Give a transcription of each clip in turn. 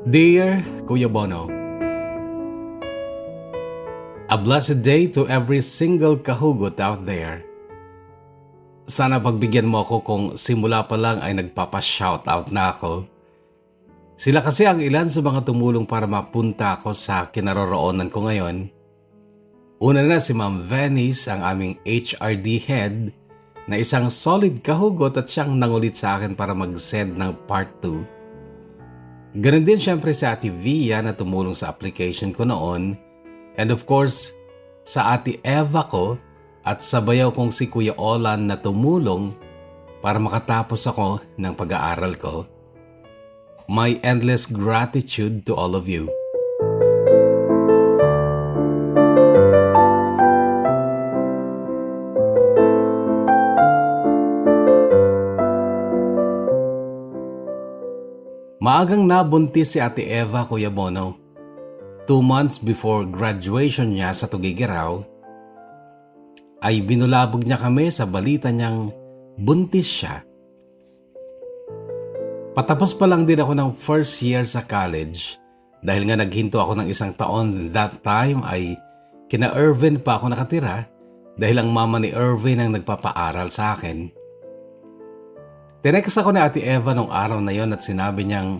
Dear Kuya Bono, a blessed day to every single kahugot out there. Sana pagbigyan mo ako kung simula pa lang ay nagpapa-shoutout na ako. Sila kasi ang ilan sa mga tumulong para mapunta ako sa kinaroroonan ko ngayon. Una na si Ma'am Venice, ang aming HRD head, na isang solid kahugot at siyang nangulit sa akin para mag-send ng part 2. Ganun din syempre si Ate Via na tumulong sa application ko noon. And of course, sa Ate Eva ko at sa bayaw kong si Kuya Olan na tumulong para makatapos ako ng pag-aaral ko. My endless gratitude to all of you. Maagang nabuntis si Ate Eva, Kuya Bono. 2 months before graduation niya sa Tugigaraw, ay binulabog niya kami sa balita niyang buntis siya. Patapos pa lang din ako ng first year sa college dahil nga naghinto ako ng 1 taon. That time ay kina Irvin pa ako nakatira dahil ang mama ni Irvin ang nagpapaaral sa akin. Tinext ako ni Ate Eva nung araw na yon at sinabi niyang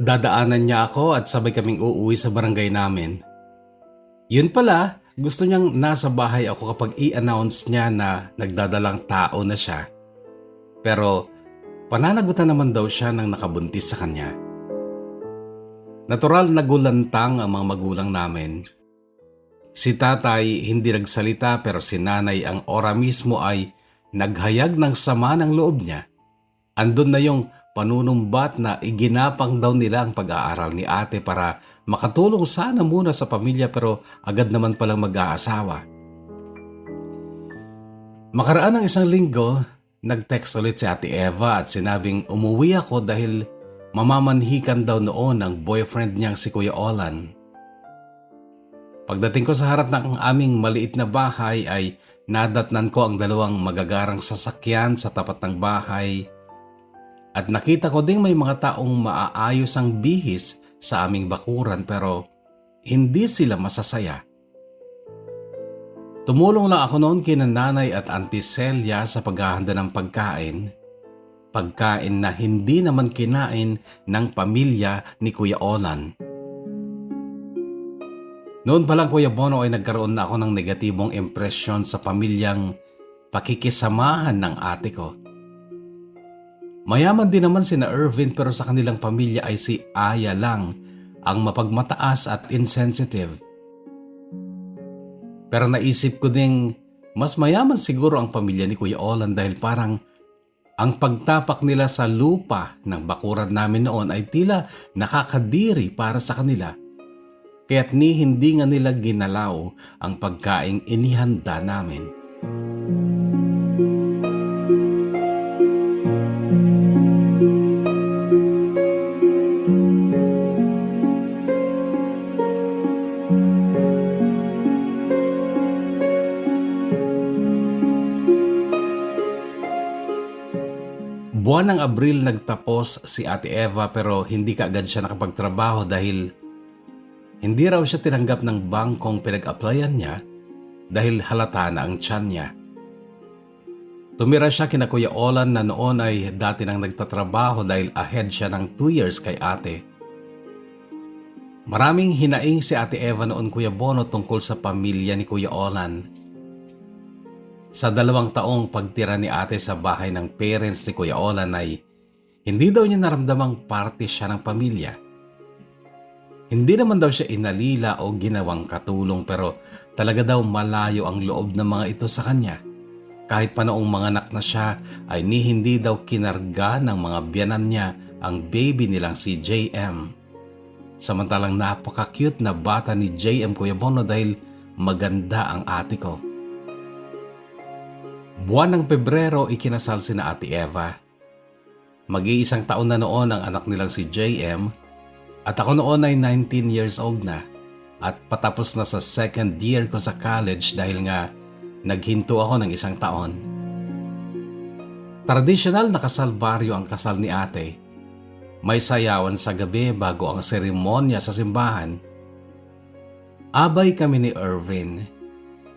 dadaanan niya ako at sabay kaming uuwi sa barangay namin. Yun pala, gusto niyang nasa bahay ako kapag i-announce niya na nagdadalang tao na siya. Pero pananagutan naman daw siya ng nakabuntis sa kanya. Natural na gulantang ang mga magulang namin. Si tatay hindi nagsalita pero si nanay ang ora mismo ay naghayag ng sama ng loob niya. Andun na yung panunumbat na iginapang daw nila ang pag-aaral ni ate para makatulong sana muna sa pamilya pero agad naman palang mag-aasawa. Makaraan ng 1 linggo, nag-text ulit si Ate Eva at sinabing umuwi ako dahil mamamanhikan daw noon ang boyfriend niyang si Kuya Olan. Pagdating ko sa harap ng aming maliit na bahay ay nadatnan ko ang 2 magagarang sasakyan sa tapat ng bahay. At nakita ko ding may mga taong maaayos ang bihis sa aming bakuran pero hindi sila masasaya. Tumulong lang ako noon kina nanay at Auntie Celia sa paghahanda ng pagkain. Pagkain na hindi naman kinain ng pamilya ni Kuya Olan. Noon pa lang Kuya Bono ay nagkaroon na ako ng negatibong impresyon sa pamilyang pakikisamahan ng ate ko. Mayaman din naman sina Irvin pero sa kanilang pamilya ay si Aya lang ang mapagmataas at insensitive. Pero naisip ko ding mas mayaman siguro ang pamilya ni Kuya Olan dahil parang ang pagtapak nila sa lupa ng bakuran namin noon ay tila nakakadiri para sa kanila. Kaya't hindi nga nila ginalaw ang pagkaing inihanda namin. Buwan ng Abril nagtapos si Ate Eva pero hindi kaagad siya nakapagtrabaho dahil hindi raw siya tinanggap ng bangkong pinag-applyan niya dahil halata na ang tiyan niya. Tumira siya kina Kuya Olan na noon ay dati nang nagtatrabaho dahil ahead siya ng 2 years kay ate. Maraming hinaing si Ate Eva noon Kuya Bono tungkol sa pamilya ni Kuya Olan. Sa 2 taong pagtira ni ate sa bahay ng parents ni Kuya Olan ay hindi daw niya naramdamang parte siya ng pamilya. Hindi naman daw siya inalila o ginawang katulong pero talaga daw malayo ang loob ng mga ito sa kanya. Kahit pa noong mga anak na siya ay hindi daw kinarga ng mga biyanan niya ang baby nilang si JM. Samantalang napaka-cute na bata ni JM Kuya Bono dahil maganda ang ate ko. Buwan ng Pebrero ikinasal si na Ate Eva. Mag-1 taon na noon ang anak nilang si JM at ako noon ay 19 years old na at patapos na sa 2nd year ko sa college dahil nga naghinto ako ng 1 taon. Tradisyonal na kasal baryo ang kasal ni ate. May sayawan sa gabi bago ang seremonya sa simbahan. Abay kami ni Irvin.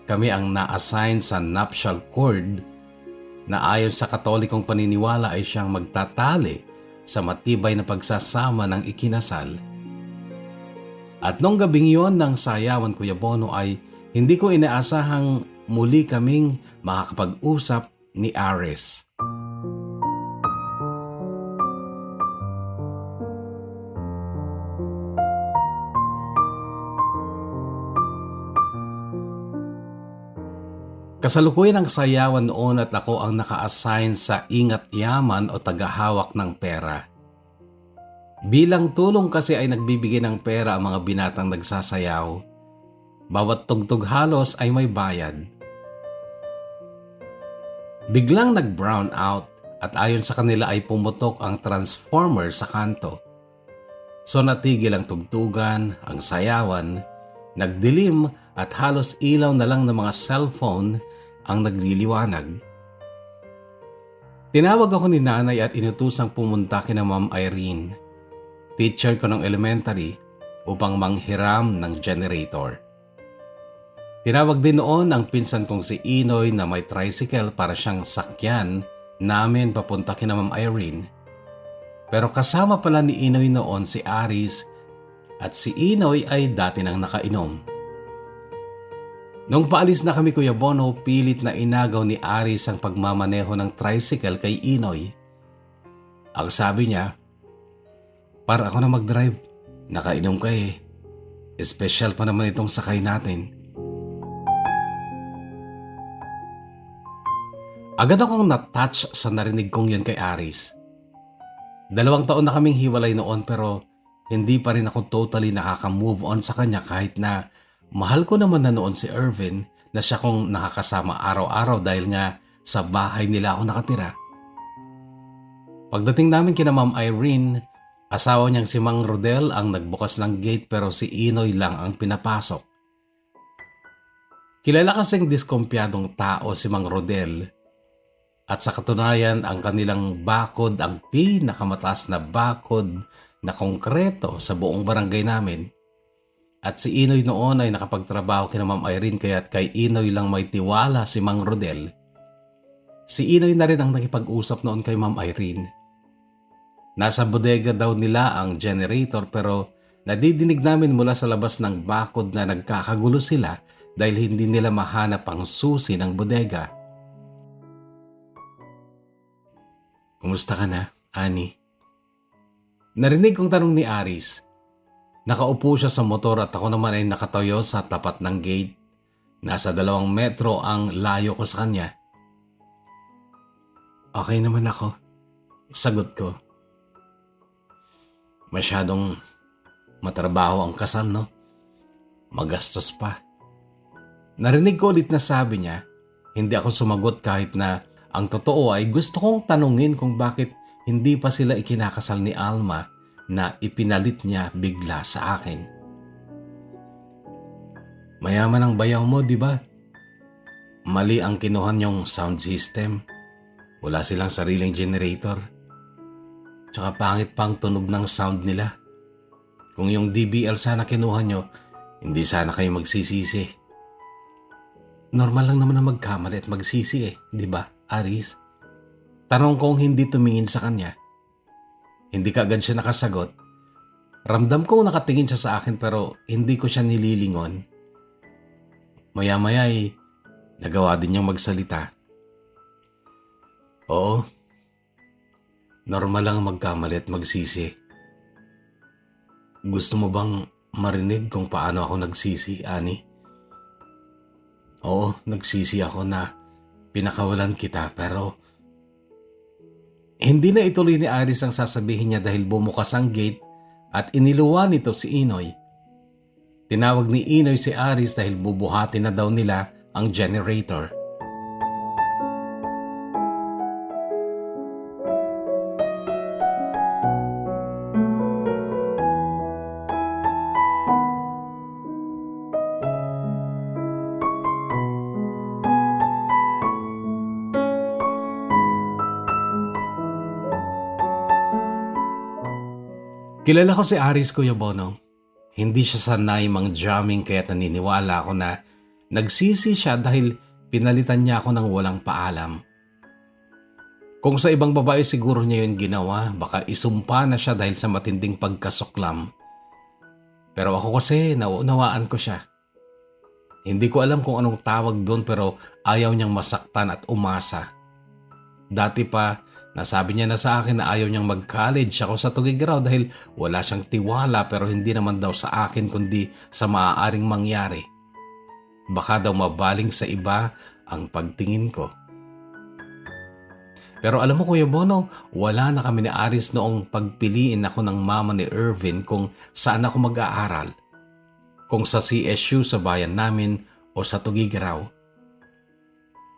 Kami ang na-assign sa nuptial cord na ayon sa katolikong paniniwala ay siyang magtatali sa matibay na pagsasama ng ikinasal. At nung gabing yon ng sayawan, Kuya Bono, ay hindi ko inaasahang muli kaming makakapag-usap ni Aris. Kasalukuyan ang sayawan noon at ako ang naka-assign sa ingat yaman o tagahawak ng pera. Bilang tulong kasi ay nagbibigay ng pera ang mga binatang nagsasayaw. Bawat tugtog halos ay may bayad. Biglang nag-brown out at ayon sa kanila ay pumutok ang transformer sa kanto. So natigil ang tugtugan, ang sayawan, nagdilim at halos ilaw na lang ng mga cellphone ang nagliliwanag. Tinawag ako ni nanay at inutusang pumunta kina Ma'am Irene, teacher ko ng elementary, upang manghiram ng generator. Tinawag din noon ang pinsan kong si Inoy na may tricycle para siyang sakyan namin papunta kina Ma'am Irene. Pero kasama pala ni Inoy noon si Aris at si Inoy ay dati nang nakainom. Nung paalis na kami, Kuya Bono, pilit na inagaw ni Aris ang pagmamaneho ng tricycle kay Inoy. Ang sabi niya, "Para ako na mag-drive, nakainom ka eh. Espesyal pa naman itong sakay natin." Agad akong na-touch sa narinig kong yun kay Aris. 2 taon na kaming hiwalay noon pero hindi pa rin ako totally nakaka-move on sa kanya kahit na mahal ko naman na noon si Irvin na siya kong nakakasama araw-araw dahil nga sa bahay nila ako nakatira. Pagdating namin kina Ma'am Irene, asawa niyang si Mang Rodel ang nagbukas ng gate pero si Inoy lang ang pinapasok. Kilala kasing diskumpiyadong tao si Mang Rodel at sa katunayan ang kanilang bakod ang pinakamataas na bakod na konkreto sa buong barangay namin. At si Inoy noon ay nakapagtrabaho kina Ma'am Irene kaya't kay Inoy lang may tiwala si Mang Rodel. Si Inoy na rin ang nakipag-usap noon kay Ma'am Irene. Nasa bodega daw nila ang generator pero nadidinig namin mula sa labas ng bakod na nagkakagulo sila dahil hindi nila mahanap ang susi ng bodega. "Kumusta ka na, Ani?" Narinig kong tanong ni Aris. Nakaupo siya sa motor at ako naman ay nakatayo sa tapat ng gate. Nasa 2 metro ang layo ko sa kanya. "Okay naman ako," sagot ko. "Masyadong matrabaho ang kasal, no? Magastos pa." Narinig ko ulit na sabi niya. Hindi ako sumagot kahit na ang totoo ay gusto kong tanungin kung bakit hindi pa sila ikinakasal ni Alma na ipinalit niya bigla sa akin. "Mayaman ang bayaw mo, di ba? Mali ang kinuha niyong sound system. Wala silang sariling generator. Tsaka pangit pang tunog ng sound nila. Kung yung DBL sana kinuha niyo, hindi sana kayo magsisisi." "Normal lang naman na magkamali at magsisi eh, di ba, Aris?" Tanong kong hindi tumingin sa kanya. Hindi kaagad siya nakasagot. Ramdam kong nakatingin siya sa akin pero hindi ko siya nililingon. Maya-maya ay nagawa din niyang magsalita. "Oo, normal lang magkamali at magsisi. Gusto mo bang marinig kung paano ako nagsisi, Ani?" "Oo, nagsisi ako na pinakawalan kita pero..." Hindi na ituloy ni Aris ang sasabihin niya dahil bumukas ang gate at iniluwan nito si Inoy. Tinawag ni Inoy si Aris dahil bubuhatin na daw nila ang generator. Kilala ko si Aris, Kuya Bono. Hindi siya sanay mang-jamming kaya naniniwala ako na nagsisi siya dahil pinalitan niya ako ng walang paalam. Kung sa ibang babae siguro niya yun ginawa, baka isumpa na siya dahil sa matinding pagkasuklam. Pero ako kasi nauunawaan ko siya. Hindi ko alam kung anong tawag doon pero ayaw niyang masaktan at umasa. Dati pa, nasabi niya na sa akin na ayaw niyang mag-college ako sa Tugigraw dahil wala siyang tiwala pero hindi naman daw sa akin kundi sa maaaring mangyari. Baka daw mabaling sa iba ang pagtingin ko. Pero alam mo Kuya Bono, wala na kami ni Aris noong pagpiliin ako ng mama ni Irvin kung saan ako mag-aaral. Kung sa CSU sa bayan namin o sa Tugigraw.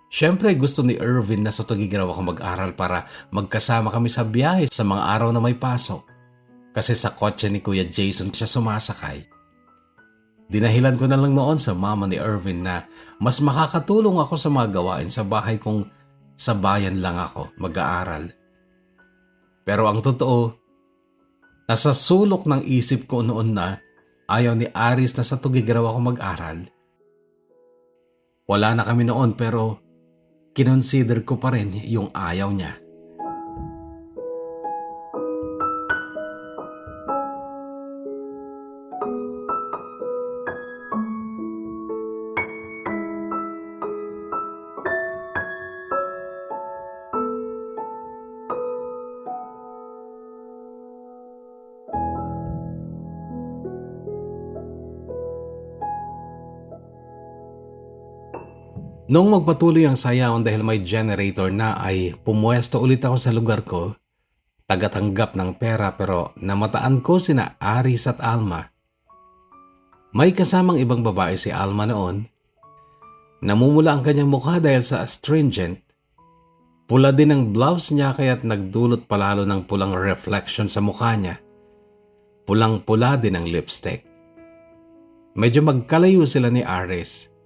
Siyempre gusto ni Irvin na sa Tugigraw ako mag-aral para magkasama kami sa biyahe sa mga araw na may pasok. Kasi sa kotse ni Kuya Jason siya sumasakay. Dinahilan ko na lang noon sa mama ni Irvin na mas makakatulong ako sa mga gawain sa bahay kung sa bayan lang ako mag-aaral. Pero ang totoo, nasa sulok ng isip ko noon na ayaw ni Aris na sa Tugigraw ako mag-aral. Wala na kami noon pero kinonsider ko pa rin yung ayaw niya. Noong magpatuloy ang sayawan dahil may generator na ay pumuesto ulit ako sa lugar ko, tagatanggap ng pera pero namataan ko sina Aris at Alma. May kasamang ibang babae si Alma noon. Namumula ang kanyang mukha dahil sa astringent. Pula din ang blouse niya kaya't nagdulot palalo ng pulang reflection sa mukha niya. Pulang-pula din ang lipstick. Medyo magkalayo sila ni Aris.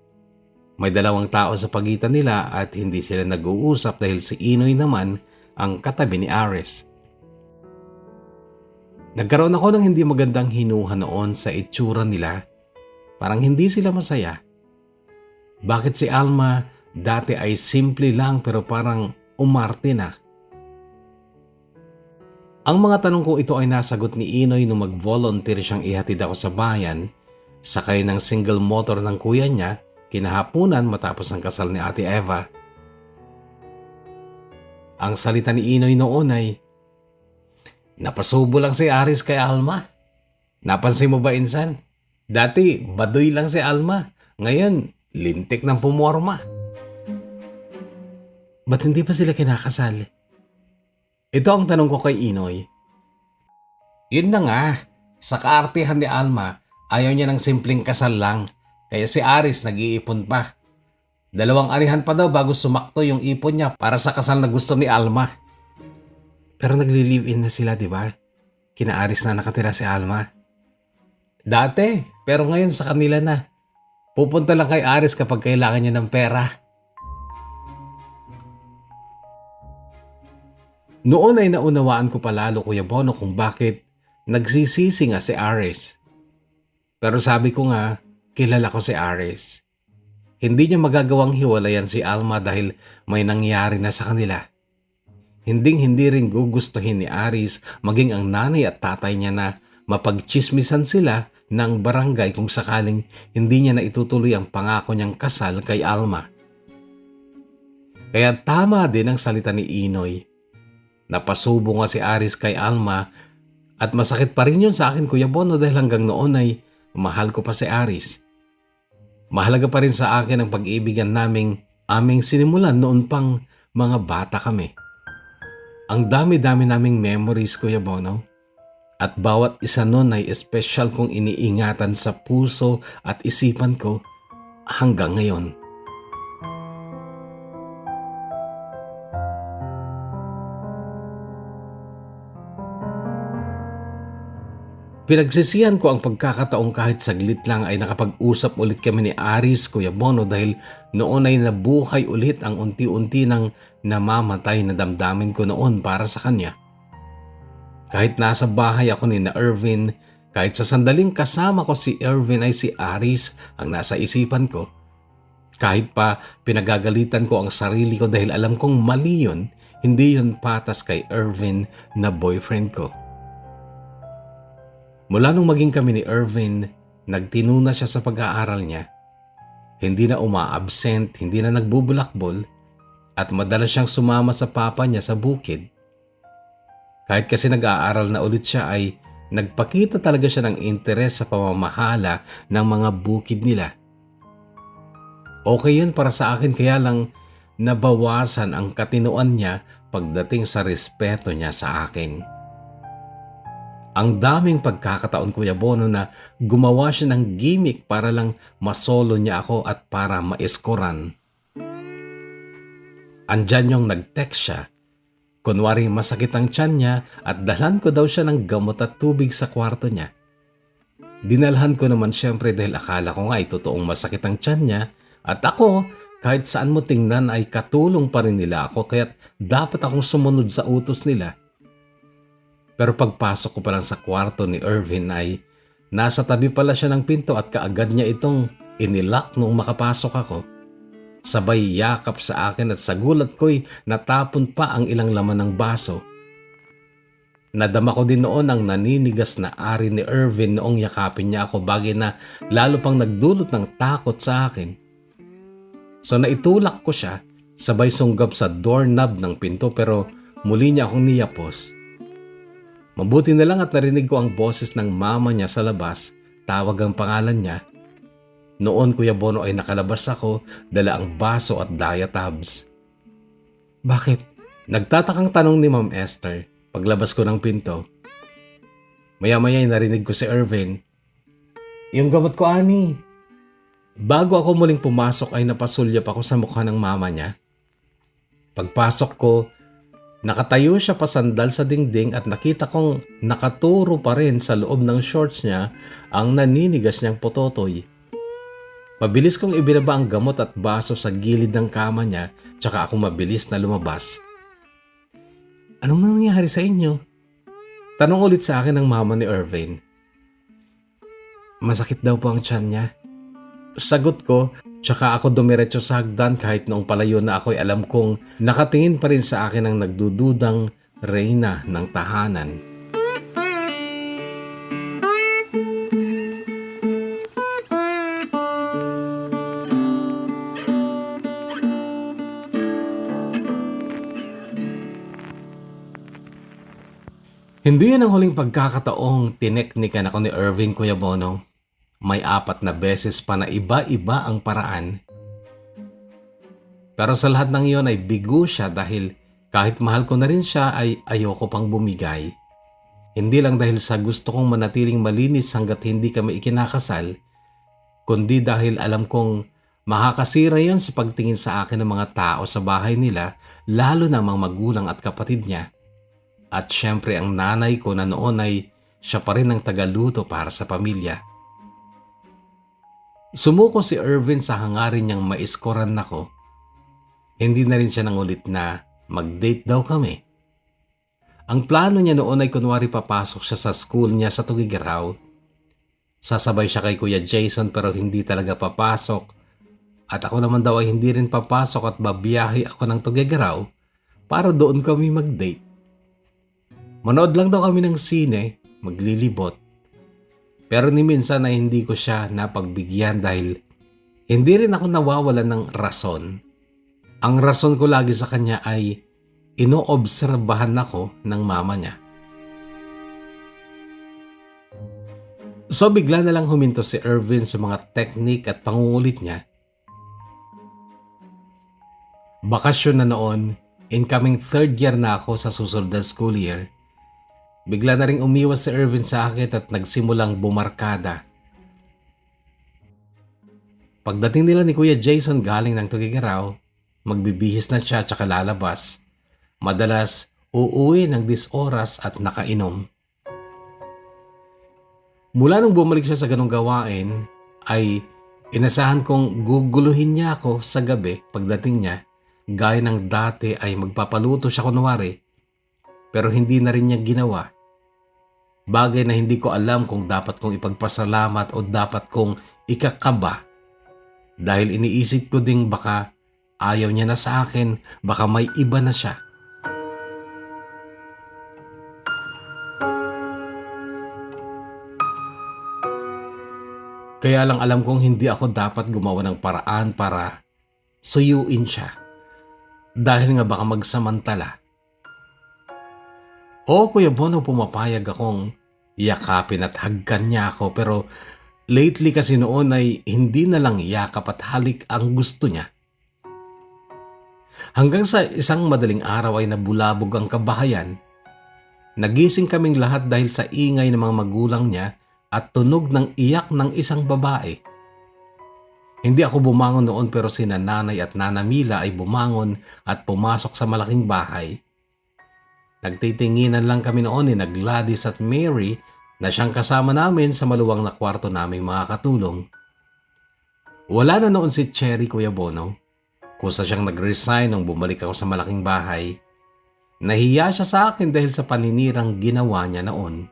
May dalawang tao sa pagitan nila at hindi sila nag-uusap dahil si Inoy naman ang katabi ni Aris. Nagkaroon ako ng hindi magandang hinuha noon sa itsura nila. Parang hindi sila masaya. Bakit si Alma dati ay simple lang pero parang umarte na? Ang mga tanong ko ito ay nasagot ni Inoy nung mag-volunteer siyang ihatid ako sa bayan, sakay ng single motor ng kuya niya, kinahapunan matapos ang kasal ni Ate Eva. Ang salita ni Inoy noon ay, "Napasubo lang si Aris kay Alma. Napansin mo ba, Insan? Dati, baduy lang si Alma. Ngayon, lintik ng pumorma." Ba't hindi pa sila kinakasal? Ito ang tanong ko kay Inoy. Yun na nga, sa kaartihan ni Alma, ayaw niya ng simpleng kasal lang. Kaya si Aris nag-iipon pa. 2 arihan pa daw bago sumakto yung ipon niya para sa kasal na gusto ni Alma. Pero nagli-live-in na sila, di ba? Kina Aris na nakatira si Alma. Dati, pero ngayon sa kanila na. Pupunta lang kay Aris kapag kailangan niya ng pera. Noon ay naunawaan ko palalo Kuya Bono kung bakit nagsisisi nga si Aris. Pero sabi ko nga, kilala ko si Aris. Hindi niya magagawang hiwalayan si Alma dahil may nangyari na sa kanila. Hindi rin gugustuhin ni Aris maging ang nanay at tatay niya na mapagchismisan sila ng barangay kung sakaling hindi niya na itutuloy ang pangako niyang kasal kay Alma. Kaya tama din ang salita ni Inoy. Napasubo nga si Aris kay Alma at masakit pa rin yun sa akin Kuya Bono dahil hanggang noon ay mahal ko pa si Aris. Mahalaga pa rin sa akin ang pag-ibigan aming sinimulan noon pang mga bata kami. Ang dami-dami naming memories Kuya Bono. At bawat isa nun ay espesyal kong iniingatan sa puso at isipan ko hanggang ngayon. Pinagsisihan ko ang pagkakataong kahit saglit lang ay nakapag-usap ulit kami ni Aris, Kuya Bono dahil noon ay nabuhay ulit ang unti-unti ng namamatay na damdamin ko noon para sa kanya. Kahit nasa bahay ako ni na Ervin, kahit sa sandaling kasama ko si Ervin ay si Aris ang nasa isipan ko. Kahit pa pinagagalitan ko ang sarili ko dahil alam kong mali yun, hindi yun patas kay Ervin na boyfriend ko. Mula nung maging kami ni Ervin, nagtino na siya sa pag-aaral niya. Hindi na uma-absent, hindi na nagbubulakbol, at madalas siyang sumama sa papa niya sa bukid. Kahit kasi nag-aaral na ulit siya ay nagpakita talaga siya ng interes sa pamamahala ng mga bukid nila. Okay yun para sa akin, kaya lang nabawasan ang katinoan niya pagdating sa respeto niya sa akin. Ang daming pagkakataon, Kuya Bono, na gumawa siya ng gimmick para lang masolo niya ako at para maeskoran. Andyan yung nag-text siya. Kunwari masakit ang tiyan niya at dalhan ko daw siya ng gamot at tubig sa kwarto niya. Dinalhan ko naman siyempre dahil akala ko nga ay totoong masakit ang tiyan niya, at ako kahit saan mo tingnan ay katulong pa rin nila ako, kaya't dapat akong sumunod sa utos nila. Pero pagpasok ko pa lang sa kwarto ni Ervin ay nasa tabi pala siya ng pinto at kaagad niya itong inilock nung makapasok ako. Sabay yakap sa akin at sa gulat ko'y natapon pa ang ilang laman ng baso. Nadama ko din noon ang naninigas na ari ni Ervin noong yakapin niya ako, bagay na lalo pang nagdulot ng takot sa akin. So naitulak ko siya, sabay sunggab sa doorknob ng pinto, pero muli niya akong niyapos. Mabuti na lang at narinig ko ang boses ng mama niya sa labas, tawag ang pangalan niya. Noon, Kuya Bono, ay nakalabas ako, dala ang baso at diatabs. Bakit? Nagtatakang tanong ni Ma'am Esther paglabas ko ng pinto. Maya-maya ay narinig ko si Ervin. Yung gamot ko, Ani. Bago ako muling pumasok ay napasulyap ako sa mukha ng mama niya. Pagpasok ko, nakatayo siya pasandal sa dingding at nakita kong nakaturo pa rin sa loob ng shorts niya ang naninigas niyang pototoy. Mabilis kong ibinaba ang gamot at baso sa gilid ng kama niya, tsaka ako mabilis na lumabas. Anong nangyari sa inyo? Tanong ulit sa akin ng mama ni Ervin. Masakit daw po ang tiyan niya. Sagot ko, tsaka ako dumiretso sa hagdan kahit noong palayo na ako'y alam kong nakatingin pa rin sa akin ang nagdududang reyna ng tahanan. Hindi yan ang huling pagkakataong tineknikan ako ni Ervin, Kuya Bono. May 4 na beses pa na iba-iba ang paraan. Pero sa lahat ng iyon ay bigo siya dahil kahit mahal ko na rin siya ay ayoko pang bumigay. Hindi lang dahil sa gusto kong manatiling malinis hanggat hindi kami ikinakasal, kundi dahil alam kong makakasira yon sa pagtingin sa akin ng mga tao sa bahay nila, lalo na mga magulang at kapatid niya. At syempre ang nanay ko na noon ay siya pa rin ang tagaluto para sa pamilya. Sumuko si Ervin sa hangarin niyang maiskoran ako. Hindi na rin siya nangulit na mag-date daw kami. Ang plano niya noon ay kunwari papasok siya sa school niya sa Tugigaraw. Sasabay siya kay Kuya Jason pero hindi talaga papasok. At ako naman daw ay hindi rin papasok at babiyahe ako ng Tugigaraw para doon kami mag-date. Manood lang daw kami ng sine, maglilibot. Pero ni minsan ay hindi ko siya napagbigyan dahil hindi rin ako nawawalan ng rason. Ang rason ko lagi sa kanya ay inoobserbahan ako ng mama niya. So bigla na lang huminto si Ervin sa mga teknik at pangungulit niya. Bakasyon na noon, incoming 3rd year na ako sa susunod na school year. Bigla na ring umiwas si Ervin sa akin at nagsimulang bumarkada. Pagdating nila ni Kuya Jason galing ng Tugigaraw, magbibihis na siya tsaka lalabas. Madalas uuwi ng 10 oras at nakainom. Mula nung bumalik siya sa ganong gawain, ay inasahan kong guguluhin niya ako sa gabi pagdating niya, gaya ng dati ay magpapaluto siya kunwari. Pero hindi na rin niya ginawa. Bagay na hindi ko alam kung dapat kong ipagpasalamat o dapat kong ikakaba. Dahil iniisip ko ding baka ayaw niya na sa akin, baka may iba na siya. Kaya lang alam kong hindi ako dapat gumawa ng paraan para suyuin siya. Dahil nga baka magsamantala. O Kuya Bono, pumapayag akong yakapin at hagkan niya ako, pero lately kasi noon ay hindi na lang yakap at halik ang gusto niya. Hanggang sa isang madaling araw ay nabulabog ang kabahayan. Nagising kaming lahat dahil sa ingay ng mga magulang niya at tunog ng iyak ng isang babae. Hindi ako bumangon noon, pero sina Nanay at Nana Mila ay bumangon at pumasok sa malaking bahay. Nagtitinginan lang kami noon ni Gladys at Mary na siyang kasama namin sa maluwang na kwarto naming mga katulong. Wala na noon si Cherry, Kuya Bono. Kusa siyang nag-resign nung bumalik ako sa malaking bahay. Nahiya siya sa akin dahil sa paninirang ginawa niya noon.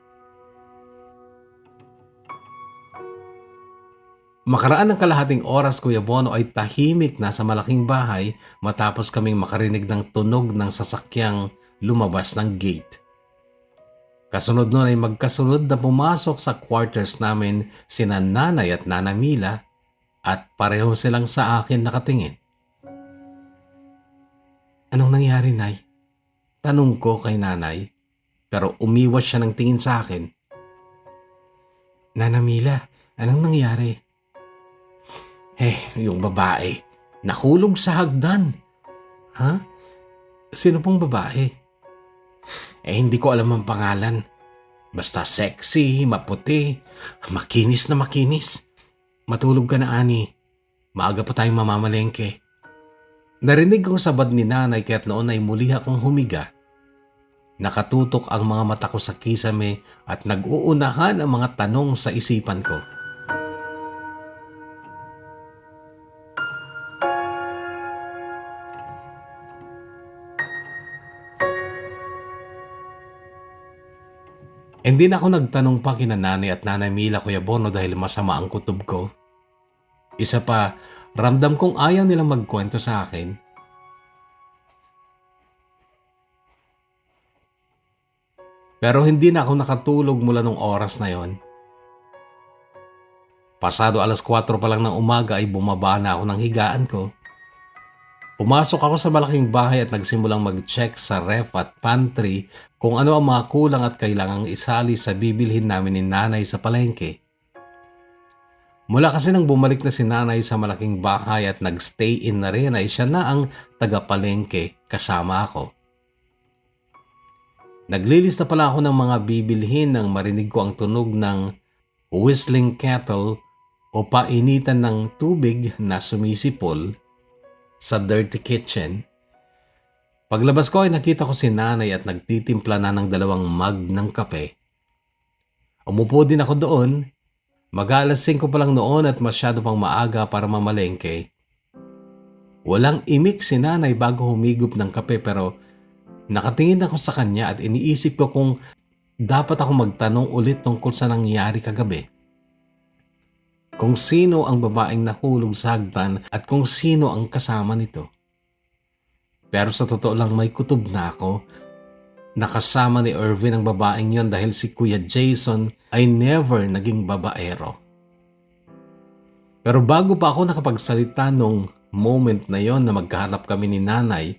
Makaraan ng kalahating oras, Kuya Bono, ay tahimik na sa malaking bahay matapos kaming makarinig ng tunog ng sasakyang lumabas ng gate. Kasunod nun ay magkasunod na pumasok sa quarters namin sina Nanay at Nana Mila at pareho silang sa akin nakatingin. Anong nangyari, Nay? Tanong ko kay Nanay, pero umiwas siya ng tingin sa akin. Nana Mila, anong nangyari? Yung babae, nahulog sa hagdan. Ha? Sino pong babae? Hindi ko alam ang pangalan. Basta sexy, maputi, makinis na makinis. Matulog ka na, Ani. Maaga pa tayong mamamalengke. Narinig kong sabad ni Nanay kaya't noon ay muli akong humiga. Nakatutok ang mga mata ko sa kisame at nag-uunahan ang mga tanong sa isipan ko. Hindi na ako nagtanong pa kina Nanay at Nanay Mila, Kuya Bono, dahil masama ang kutob ko. Isa pa, ramdam kong ayaw nilang magkwento sa akin. Pero hindi na ako nakatulog mula nung oras na yon. Pasado 4:00 pa lang ng umaga ay bumaba na ako ng higaan ko. Pumasok ako sa malaking bahay at nagsimulang mag-check sa ref at pantry kung ano ang mga kulang at kailangang isali sa bibilhin namin ni Nanay sa palengke. Mula kasi nang bumalik na si Nanay sa malaking bahay at nag-stay in na rin ay siya na ang taga-palengke kasama ako. Naglilista pala ako ng mga bibilhin nang marinig ko ang tunog ng whistling kettle o painitan ng tubig na sumisipol sa dirty kitchen. Paglabas ko ay nakita ko si Nanay at nagtitimpla na ng 2 mug ng kape. Umupo din ako doon. Mag-alas 5 pa lang noon at masyado pang maaga para mamalengke. Walang imik si Nanay bago humigop ng kape, pero nakatingin ako sa kanya at iniisip ko kung dapat ako magtanong ulit tungkol sa nangyari kagabi. Kung sino ang babaeng nahulog sa hagdan at kung sino ang kasama nito. Pero sa totoo lang may kutob na ako. Nakasama ni Irvin ang babaeng yon dahil si Kuya Jason ay never naging babaero. Pero bago pa ako nakapagsalita nung moment na yon na magkahanap kami ni Nanay,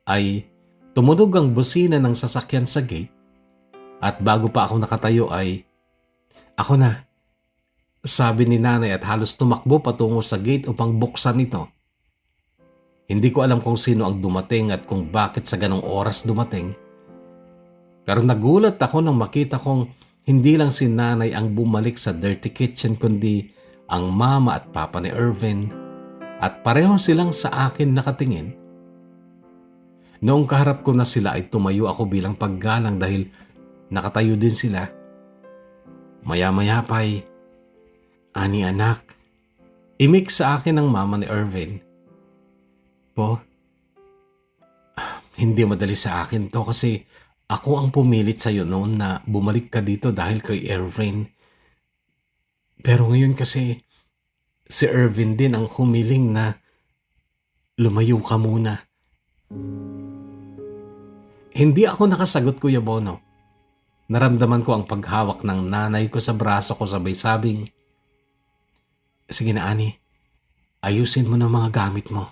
ay tumunog ang busina ng sasakyan sa gate at bago pa ako nakatayo ay, "Ako na," sabi ni Nanay at halos tumakbo patungo sa gate upang buksan ito. Hindi ko alam kung sino ang dumating at kung bakit sa ganong oras dumating. Pero nagulat ako nang makita kong hindi lang si Nanay ang bumalik sa dirty kitchen kundi ang mama at papa ni Irvin at pareho silang sa akin nakatingin. Noong kaharap ko na sila ay tumayo ako bilang paggalang dahil nakatayo din sila. Maya-maya pa ay, "Ani anak," imik sa akin ng mama ni Irvin. "Po, hindi madali sa akin to kasi Ako ang pumilit sa'yo noon na bumalik ka dito dahil kay Erwin. Pero ngayon kasi si Erwin din ang humiling na lumayo ka muna. Hindi ako nakasagot, Kuya Bono. Naramdaman ko ang paghawak ng nanay ko sa braso ko, sabay sabing, "Sige na, Ani. Ayusin mo na mga gamit mo."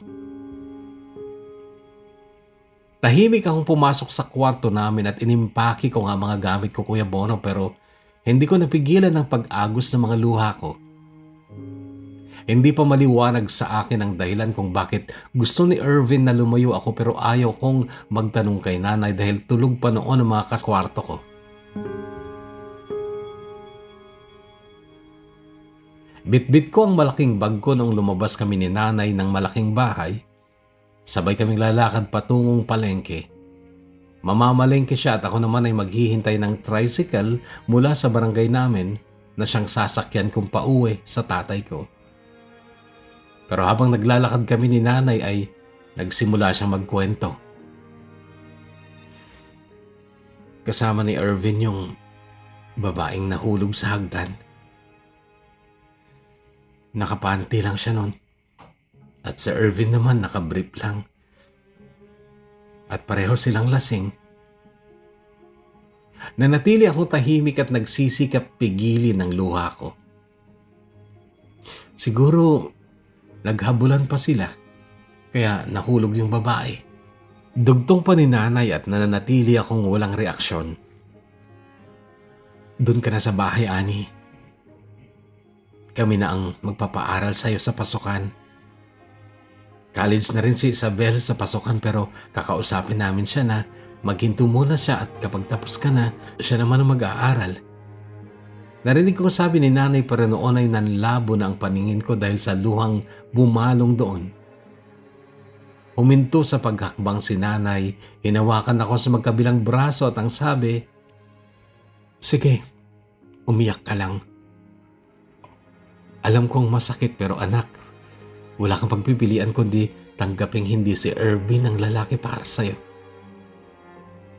Tahimik akong pumasok sa kwarto namin at inimpaki ko nga mga gamit ko, Kuya Bono, pero hindi ko napigilan ang pag-agos ng mga luha ko. Hindi pa maliwanag sa akin ang dahilan kung bakit gusto ni Erwin na lumayo ako, pero ayaw kong magtanong kay nanay dahil tulog pa noon ang mga kwarto ko. Bitbit ko ang malaking bag ko nung lumabas kami ni nanay ng malaking bahay. Sabay kaming lalakad patungong palengke. Mamamalengke siya at ako naman ay maghihintay ng tricycle mula sa barangay namin na siyang sasakyan kong pauwi sa tatay ko. Pero habang naglalakad kami ni nanay ay nagsimula siyang magkwento. Kasama ni Erwin yung babaeng nahulog sa hagdan. Nakapanty lang siya nun. At si Erwin naman nakabrief lang. At pareho silang lasing. Nanatili akong tahimik at nagsisikap pigilin ang luha ko. Siguro naghabulan pa sila, kaya nahulog yung babae. Dugtong pa ni nanay at nananatili akong walang reaksyon. "Doon ka na sa bahay, Ani. Kami na ang magpapaaral sa'yo sa pasukan. College na rin si Isabel sa pasukan, pero kakausapin namin siya na maghinto muna siya at kapag tapos ka na, siya naman ang mag-aaral." Narinig ko sabi ni nanay, pero noon ay nanlabo na ang paningin ko dahil sa luhang bumalong doon. Huminto sa paghakbang si nanay, hinawakan ako sa magkabilang braso at ang sabi, "Sige, umiyak ka lang. Alam kong masakit, pero anak, wala kang pagpipilian kundi tanggaping hindi si Erwin ang lalaki para sa'yo.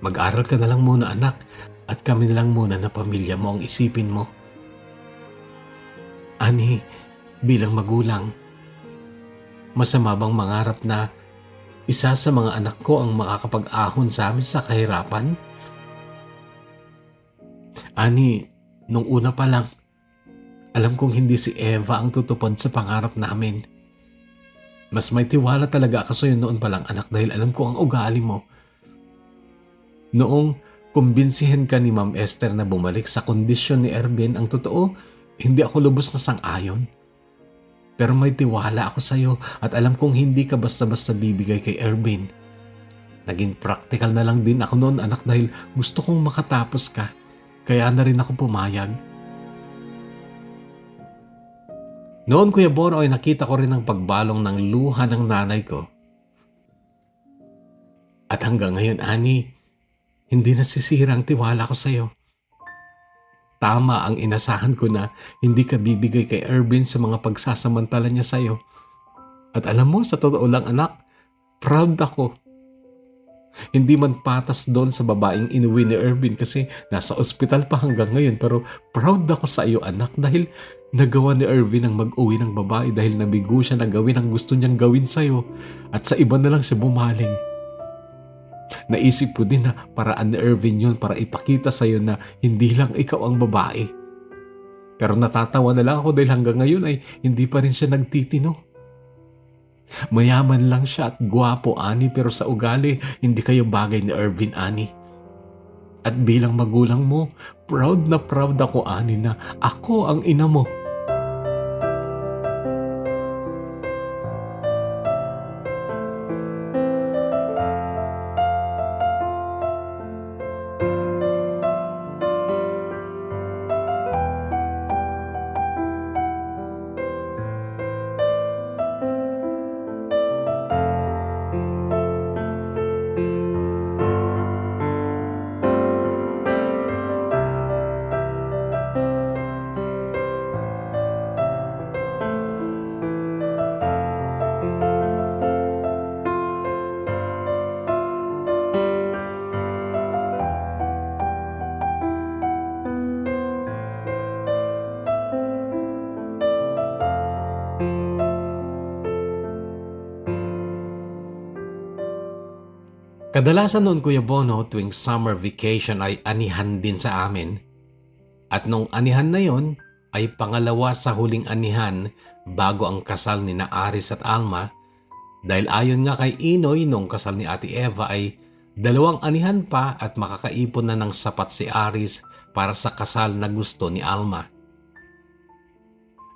Mag-aral ka na lang muna, anak, at kami na lang muna na pamilya mo ang isipin mo." Ani, bilang magulang, masama bang mangarap na isa sa mga anak ko ang makakapag-ahon sa amin sa kahirapan? Ani, nung una pa lang, alam kong hindi si Eva ang tutupad sa pangarap namin. Mas may tiwala talaga ako sa'yo noon pa lang, anak, dahil alam ko ang ugali mo. Noong kumbinsihin ka ni Ma'am Esther na bumalik sa kondisyon ni Erwin, ang totoo, hindi ako lubos na sang-ayon. Pero may tiwala ako sa'yo at alam kong hindi ka basta-basta bibigay kay Erwin. Naging practical na lang din ako noon, anak, dahil gusto kong makatapos ka. Kaya na rin ako pumayag. Noon, Kuya Bono, ay nakita ko rin ang pagbalong ng luha ng nanay ko. At hanggang ngayon, Ani, hindi nasisira ang tiwala ko sa'yo. Tama ang inasahan ko na hindi ka bibigay kay Erwin sa mga pagsasamantala niya sa'yo. At alam mo, sa totoo lang, anak, proud ako. Hindi man patas doon sa babaeng inuwi ni Erwin kasi nasa ospital pa hanggang ngayon, pero proud ako sa iyo, anak, dahil nagawa ni Erwin ang mag-uwi ng babae dahil nabigo siya na gawin ang gusto niyang gawin sa'yo at sa iba na lang siya bumaling. Naisip ko din na paraan ni Erwin yun para ipakita sa'yo na hindi lang ikaw ang babae. Pero natatawa na lang ako dahil hanggang ngayon ay hindi pa rin siya nagtitino. Mayaman lang siya at gwapo, Ani, pero sa ugali, hindi kayo bagay ni Erwin, Ani. At bilang magulang mo, proud na proud ako, Ani, na ako ang ina mo. Kadalasan noon Kuya Bono tuwing summer vacation ay anihan din sa amin. At nung anihan na yon ay pangalawa sa huling anihan bago ang kasal ni na Aris at Alma dahil ayon nga kay Inoy nung kasal ni Ate Eva ay dalawang anihan pa at makakaipon na ng sapat si Aris para sa kasal na gusto ni Alma.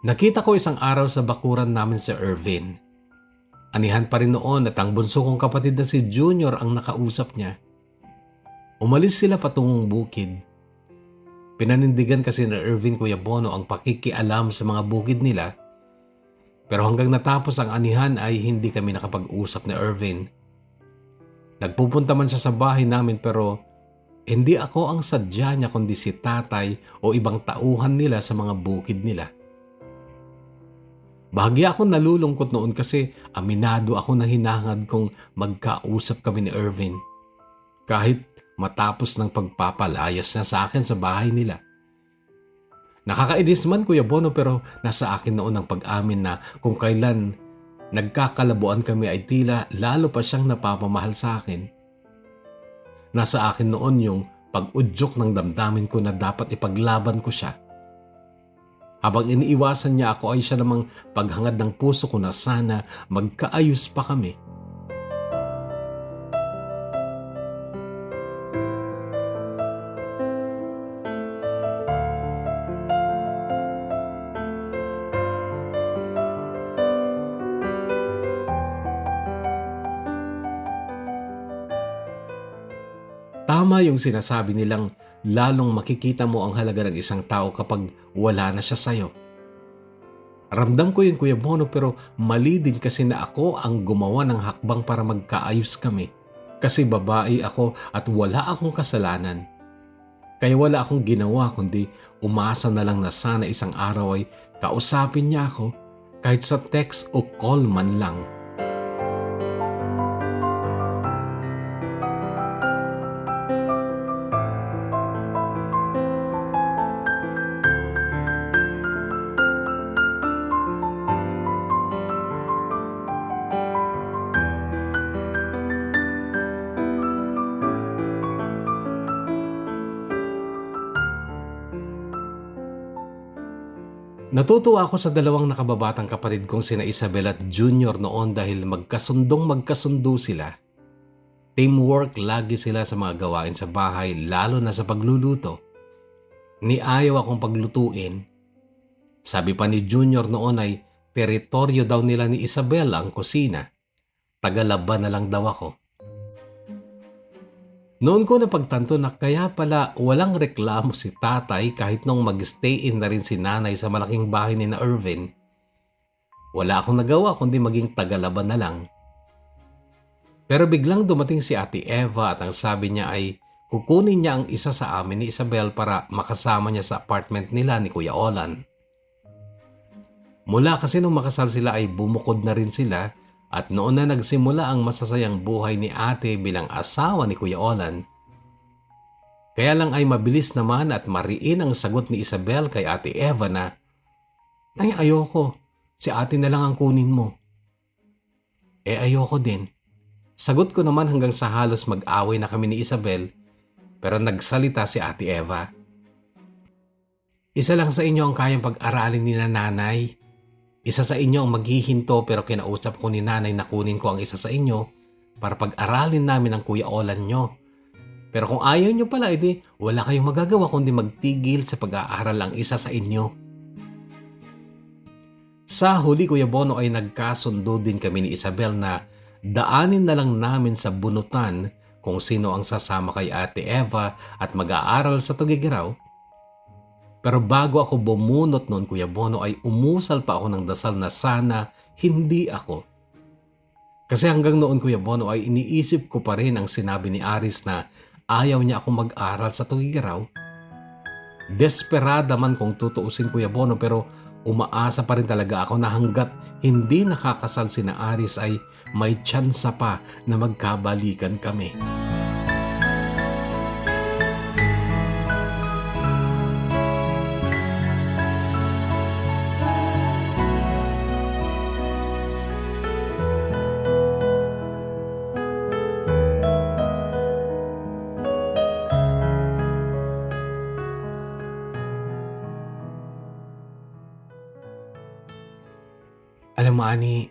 Nakita ko isang araw sa bakuran namin si Irvin. Anihan pa rin noon at ang bunso kong kapatid na si Junior ang nakausap niya. Umalis sila patungong bukid. Pinanindigan kasi ni Irvin Kuya Bono ang pakikialam sa mga bukid nila. Pero hanggang natapos ang anihan ay hindi kami nakapag-usap ni Irvin. Nagpupunta man siya sa bahay namin pero hindi ako ang sadya niya kundi si tatay o ibang tauhan nila sa mga bukid nila. Bahagi ako nalulungkot noon kasi aminado ako na hinahangad kong magkausap kami ni Irvin. Kahit matapos ng pagpapalayas niya sa akin sa bahay nila. Nakakainis man Kuya Bono pero nasa akin noon ang pag-amin na kung kailan nagkakalabuan kami ay tila lalo pa siyang napapamahal sa akin. Nasa akin noon yung pag-udyok ng damdamin ko na dapat ipaglaban ko siya. Habang iniiwasan niya ako ay siya namang paghangad ng puso ko na sana magkaayos pa kami. Tama yung sinasabi nilang lalong makikita mo ang halaga ng isang tao kapag wala na siya sa'yo. Ramdam ko yun Kuya Bono pero mali din kasi na ako ang gumawa ng hakbang para magkaayos kami. Kasi babae ako at wala akong kasalanan. Kaya wala akong ginawa kundi umasa na lang na sana isang araw ay kausapin niya ako kahit sa text o call man lang. Natutuwa ako sa dalawang nakababatang kapatid kong sina Isabel at Junior noon dahil magkasundo sila. Teamwork lagi sila sa mga gawain sa bahay lalo na sa pagluluto. Niayaw akong paglutuin. Sabi pa ni Junior noon ay teritoryo daw nila ni Isabel ang kusina. Tagalaban na lang daw ako. Noon ko napagtanto na kaya pala walang reklamo si tatay kahit nung mag-stay-in na rin si nanay sa malaking bahay ni na Irvin. Wala akong nagawa kundi maging tagalaban na lang. Pero biglang dumating si Ate Eva at ang sabi niya ay kukunin niya ang isa sa amin ni Isabel para makasama niya sa apartment nila ni Kuya Olan. Mula kasi nung makasal sila ay bumukod na rin sila. At noon na nagsimula ang masasayang buhay ni ate bilang asawa ni Kuya Olan. Kaya lang ay mabilis naman at mariin ang sagot ni Isabel kay Ate Eva na, "Ay, ayoko. Si ate na lang ang kunin mo." Ayoko din. Sagot ko naman hanggang sa halos mag-away na kami ni Isabel pero nagsalita si Ate Eva. "Isa lang sa inyo ang kayang pag-aralin ni nanay. Isa sa inyo ang maghihinto pero kinausap ko ni nanay na kunin ko ang isa sa inyo para pag-aralin namin ang Kuya Olan nyo. Pero kung ayaw nyo pala, edi wala kayong magagawa kundi magtigil sa pag-aaral ang isa sa inyo." Sa huli Kuya Bono ay nagkasundo din kami ni Isabel na daanin na lang namin sa bunutan kung sino ang sasama kay Ate Eva at mag-aaral sa Tugigaraw. Pero bago ako bumunot noon Kuya Bono ay umusal pa ako ng dasal na sana hindi ako. Kasi hanggang noon Kuya Bono ay iniisip ko pa rin ang sinabi ni Aris na ayaw niya akong mag-aral sa Tugigaraw. Desperada man kung tutuusin Kuya Bono pero umaasa pa rin talaga ako na hanggat hindi nakakasal sina Aris ay may tsansa pa na magkabalikan kami. Alam mo, Ani,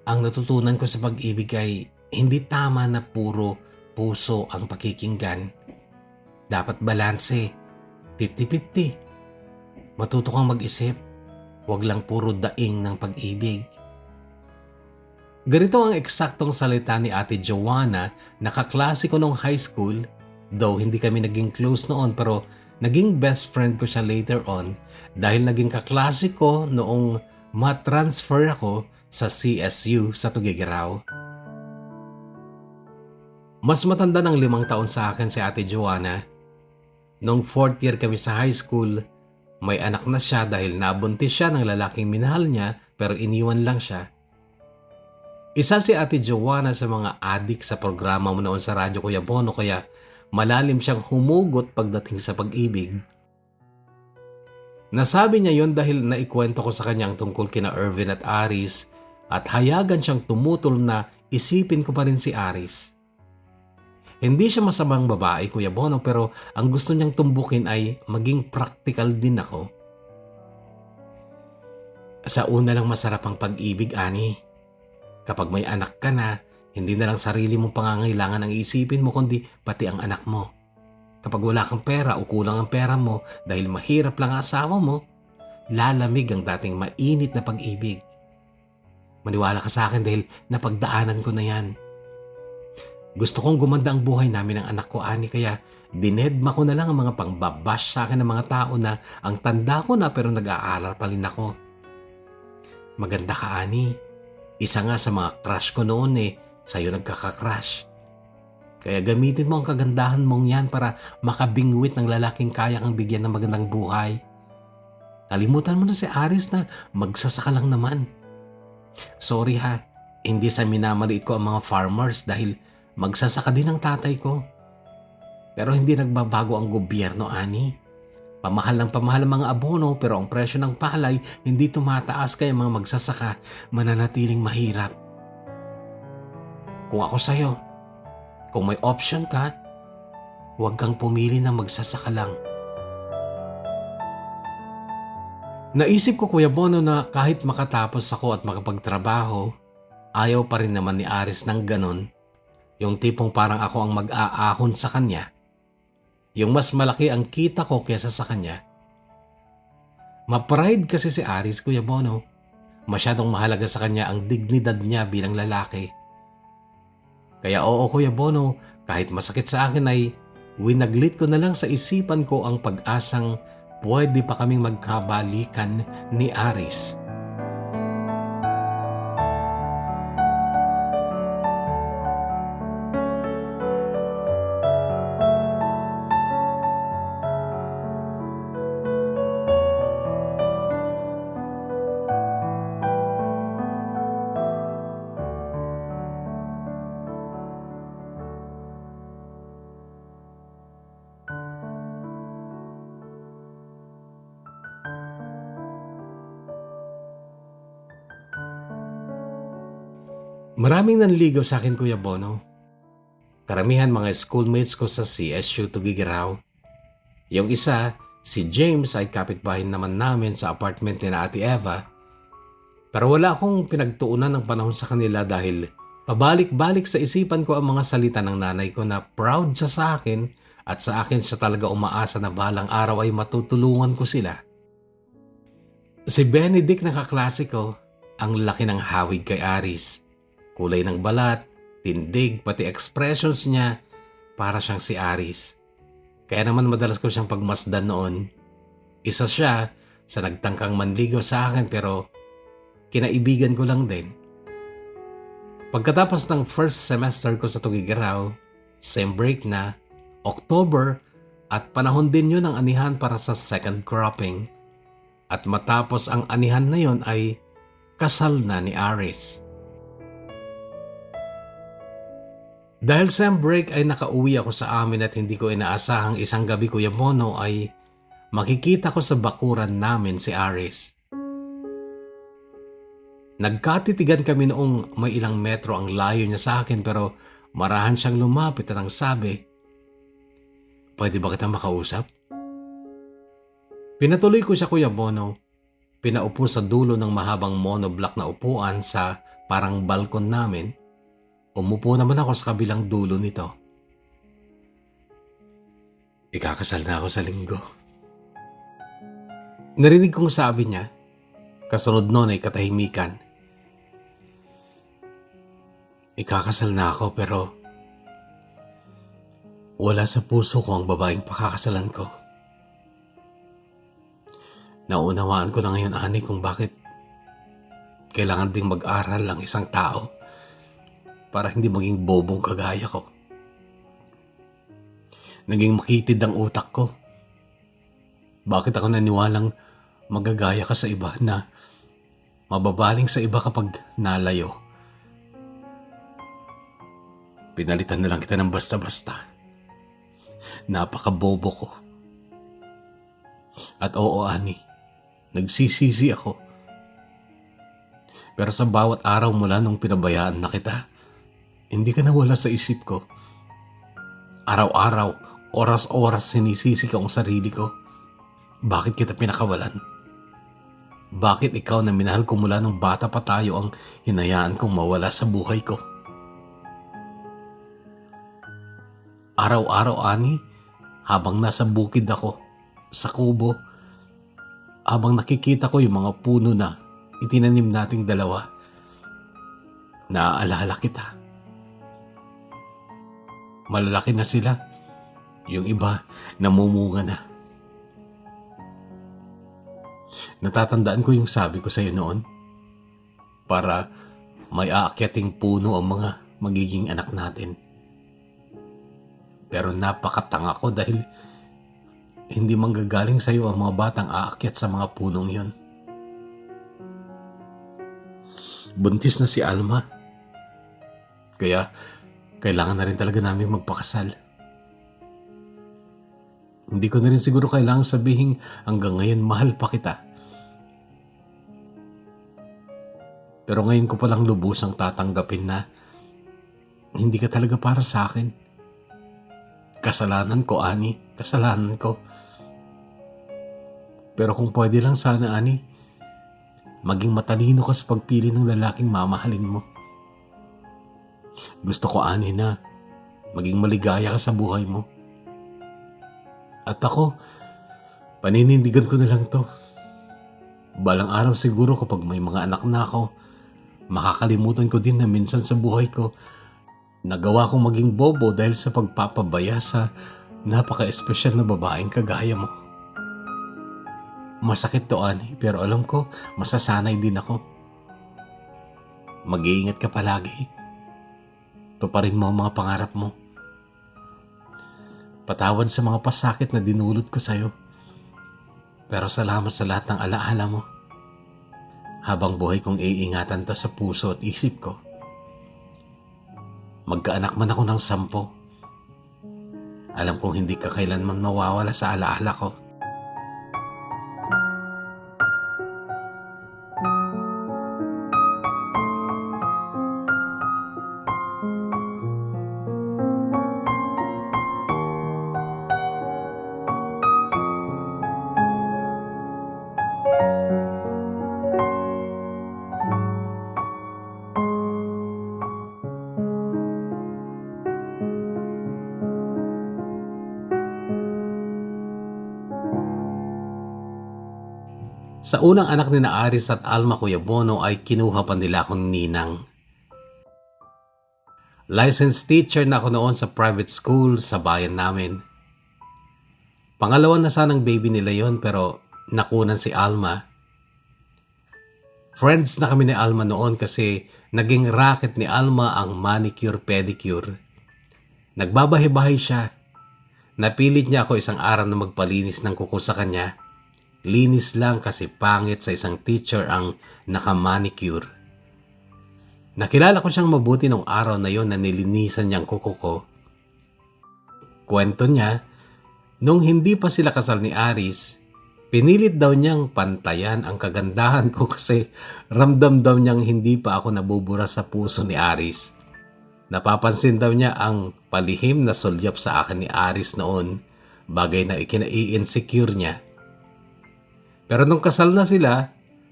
ang natutunan ko sa pag-ibig ay hindi tama na puro puso ang pakikinggan. Dapat balanse, 50-50. Matuto kang mag-isip, huwag lang puro daing ng pag-ibig. Ganito ang eksaktong salita ni Ate Joanna na kaklase ko nung high school, though hindi kami naging close noon pero naging best friend ko siya later on dahil naging kaklase ko noong ma-transfer ako sa CSU sa Tuguegarao. Mas matanda ng 5 taon sa akin si Ate Joanna. Nung 4th year kami sa high school, may anak na siya dahil nabuntis siya ng lalaking minahal niya pero iniwan lang siya. Isa si Ate Joanna sa mga adik sa programa mo noon sa Radyo Kuya Bono kaya malalim siyang humugot pagdating sa pag-ibig. Nasabi niya yon dahil naikwento ko sa kanya ang tungkol kina Ervin at Aris at hayagan siyang tumutol na isipin ko pa rin si Aris. Hindi siya masamang babae, Kuya Bono, pero ang gusto niyang tumbukin ay maging practical din ako. Sa una lang masarap ang pag-ibig, Ani. Kapag may anak ka na, hindi na lang sarili mong pangangailangan ang isipin mo kundi pati ang anak mo. Kapag wala kang pera o kulang ang pera mo dahil mahirap lang ang asawa mo, lalamig ang dating mainit na pag-ibig. Maniwala ka sa akin dahil napagdaanan ko na yan. Gusto kong gumanda ang buhay namin ng anak ko, Ani, kaya dinedma ko na lang ang mga pangbabash sa akin ng mga tao na ang tanda ko na pero nag-aaral pa rin ako. Maganda ka, Ani. Isa nga sa mga crush ko noon sa'yo nagkaka-crush. Kaya gamitin mo ang kagandahan mong yan para makabingwit ng lalaking kaya kang bigyan ng magandang buhay. Kalimutan mo na si Aris na magsasaka lang naman. Sorry ha, hindi sa minamaliit ko ang mga farmers dahil magsasaka din ang tatay ko. Pero hindi nagbabago ang gobyerno, Ani. Pamahal ng pamahal ang mga abono pero ang presyo ng palay hindi tumataas kaya mga magsasaka mananatiling mahirap. Kung ako sa'yo, kung may option ka, huwag kang pumili na magsasaka lang. Naisip ko, Kuya Bono, na kahit makatapos ako at makapagtrabaho, ayaw pa rin naman ni Aris ng ganon. Yung tipong parang ako ang mag-aahon sa kanya. Yung mas malaki ang kita ko kesa sa kanya. Ma-pride kasi si Aris, Kuya Bono. Masyadong mahalaga sa kanya ang dignidad niya bilang lalaki. Kaya oo, Kuya Bono, kahit masakit sa akin ay winaglit ko na lang sa isipan ko ang pag-asang pwede pa kaming magkabalikan ni Aris. Maraming nanligaw sa akin, Kuya Bono. Karamihan mga schoolmates ko sa CSU Tuguegarao. Yung isa, si James, ay kapitbahay naman namin sa apartment ni na Ate Eva. Pero wala akong pinagtuunan ng panahon sa kanila dahil pabalik-balik sa isipan ko ang mga salita ng nanay ko na proud siya sa akin at sa akin siya talaga umaasa na balang araw ay matutulungan ko sila. Si Benedict na kaklase ko, ang laki ng hawig kay Aris. Kulay ng balat, tindig, pati expressions niya, para siyang si Aris. Kaya naman madalas ko siyang pagmasdan noon. Isa siya sa nagtangkang manligaw sa akin pero kinaibigan ko lang din. Pagkatapos ng first semester ko sa Tuguegarao, same break na, October, at panahon din yun ang anihan para sa second cropping. At matapos ang anihan na yun ay kasal na ni Aris. Dahil sa break ay nakauwi ako sa amin at hindi ko inaasahang isang gabi, Kuya Bono, ay makikita ko sa bakuran namin si Aris. Nagkatitigan kami noong may ilang metro ang layo niya sa akin pero marahan siyang lumapit at ang sabi, "Pwede ba kita makausap?" Pinatuloy ko siya, Kuya Bono. pinaupo sa dulo ng mahabang monoblock na upuan sa parang balkon namin. Umupo naman ako sa kabilang dulo nito. Ikakasal na ako sa linggo. Narinig kong sabi niya, kasunod nun ay katahimikan. Ikakasal na ako pero wala sa puso ko ang babaeng pakakasalan ko. Naunawaan ko na ngayon, Ani, kung bakit kailangan ding mag-aral ang isang tao para hindi maging bobong kagaya ko. Naging makitid ang utak ko. Bakit ako naniwalang magagaya ka sa iba na mababaling sa iba kapag nalayo? Pinalitan na lang kita ng basta-basta. Napakabobo ko. At oo, Ani, nagsisisi ako. Pero sa bawat araw mula nung pinabayaan na kita, hindi ka nawala sa isip ko. Araw-araw, oras-oras sinisisi ko ang sarili ko. Bakit kita pinakawalan? Bakit ikaw na minahal ko mula nung bata pa tayo ang hinayaan kong mawala sa buhay ko? Araw-araw, Ani, habang nasa bukid ako, sa kubo, habang nakikita ko yung mga puno na itinanim nating dalawa, naaalala kita. Malalaki na sila. Yung iba, namumunga na. Natatandaan ko yung sabi ko sa'yo noon, para may aakyating puno ang mga magiging anak natin. Pero napakatanga ko dahil hindi manggagaling sa'yo ang mga batang aakyat sa mga punong yon. Buntis na si Alma. Kaya kailangan na rin talaga namin magpakasal. Hindi ko na rin siguro kailangan sabihin hanggang ngayon mahal pa kita. Pero ngayon ko palang lubusang tatanggapin na hindi ka talaga para sa akin. Kasalanan ko, Ani. Kasalanan ko. Pero kung pwede lang sana, Ani, maging matalino ka sa pagpili ng lalaking mamahalin mo. Gusto ko, Ani, na maging maligaya ka sa buhay mo. At ako, paninindigan ko na lang to. Balang araw siguro kapag may mga anak na ako, makakalimutan ko din na minsan sa buhay ko, nagawa kong maging bobo dahil sa pagpapabaya sa napaka-espesyal na babaeng kagaya mo. Masakit to, Ani, pero alam ko, masasanay din ako. Mag-iingat ka palagi. Tuparin mo ang mga pangarap mo. Patawad sa mga pasakit na dinulot ko sa'yo. Pero salamat sa lahat ng alaala mo. Habang buhay kong iingatan to sa puso at isip ko. Magkaanak man ako ng 10. Alam kong hindi ka kailanman mawawala sa alaala ko. Sa unang anak ni na Aris at Alma, Kuya Bono, ay kinuha pa nila akong ninang. Licensed teacher na ako noon sa private school sa bayan namin. Pangalawa na sanang baby nila yon, pero nakunan si Alma. Friends na kami ni Alma noon kasi naging racket ni Alma ang manicure-pedicure. Nagbabahay-bahay siya. Napilit niya ako isang araw na magpalinis ng kuko sa kanya. Linis lang kasi pangit sa isang teacher ang naka-manicure. Nakilala ko siyang mabuti nung araw na yon na nilinisan niyang kuko ko. Kwento niya, nung hindi pa sila kasal ni Aris, pinilit daw niyang pantayan ang kagandahan ko kasi ramdam daw niyang hindi pa ako nabubura sa puso ni Aris. Napapansin daw niya ang palihim na sulyap sa akin ni Aris noon, bagay na ikinai-insecure niya. Pero nung kasal na sila,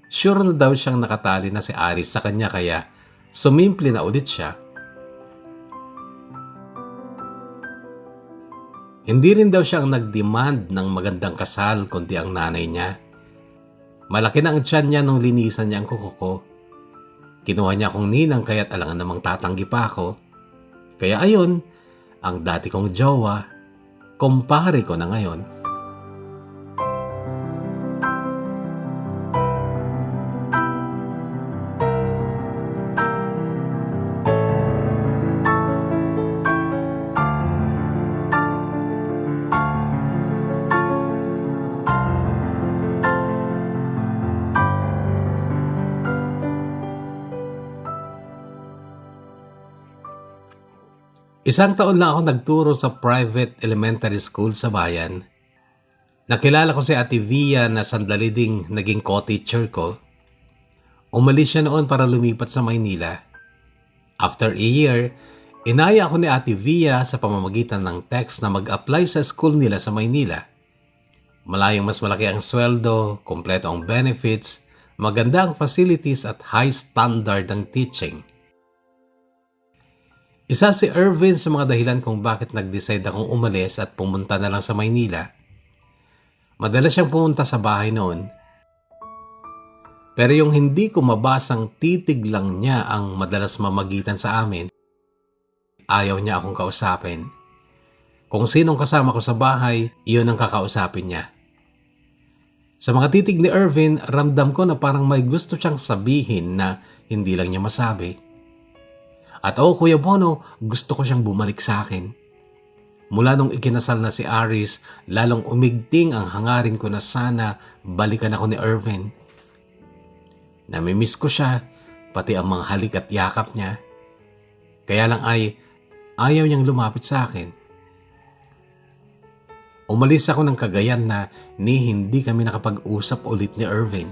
Sure na daw siyang nakatali na si Aris sa kanya kaya sumimple na ulit siya. Hindi rin daw siya ang nag-demand ng magandang kasal kundi ang nanay niya. Malaki na ang tiyan niya nung linisan niya ang kuko ko. Kinuha niya akong ninang kaya't alangan namang tatanggi pa ako. Kaya ayun, ang dati kong jowa, kumpare ko na ngayon. Isang taon lang ako nagturo sa private elementary school sa bayan. Nakilala ko si Ate Via na sandali ding naging co-teacher ko. Umalis siya noon para lumipat sa Maynila. After a year, inaya ako ni Ate Via sa pamamagitan ng text na mag-apply sa school nila sa Maynila. Malayong mas malaki ang sweldo, kompleto ang benefits, maganda ang facilities at high standard ang teaching. Isa si Irvin sa mga dahilan kung bakit nag-decide akong umalis at pumunta na lang sa Maynila. Madalas siyang pumunta sa bahay noon. Pero yung hindi ko mabasang titig lang niya ang madalas mamagitan sa amin. Ayaw niya akong kausapin. Kung sinong kasama ko sa bahay, iyon ang kakausapin niya. Sa mga titig ni Irvin, ramdam ko na parang may gusto siyang sabihin na hindi lang niya masabi. At Kuya Bono, gusto ko siyang bumalik sa akin. Mula nung ikinasal na si Aris, lalong umigting ang hangarin ko na sana balikan ako ni Irvin. Namimiss ko siya, pati ang mga halik at yakap niya. Kaya lang ay ayaw niyang lumapit sa akin. Umalis ako ng Cagayan na hindi kami nakapag-usap ulit ni Irvin.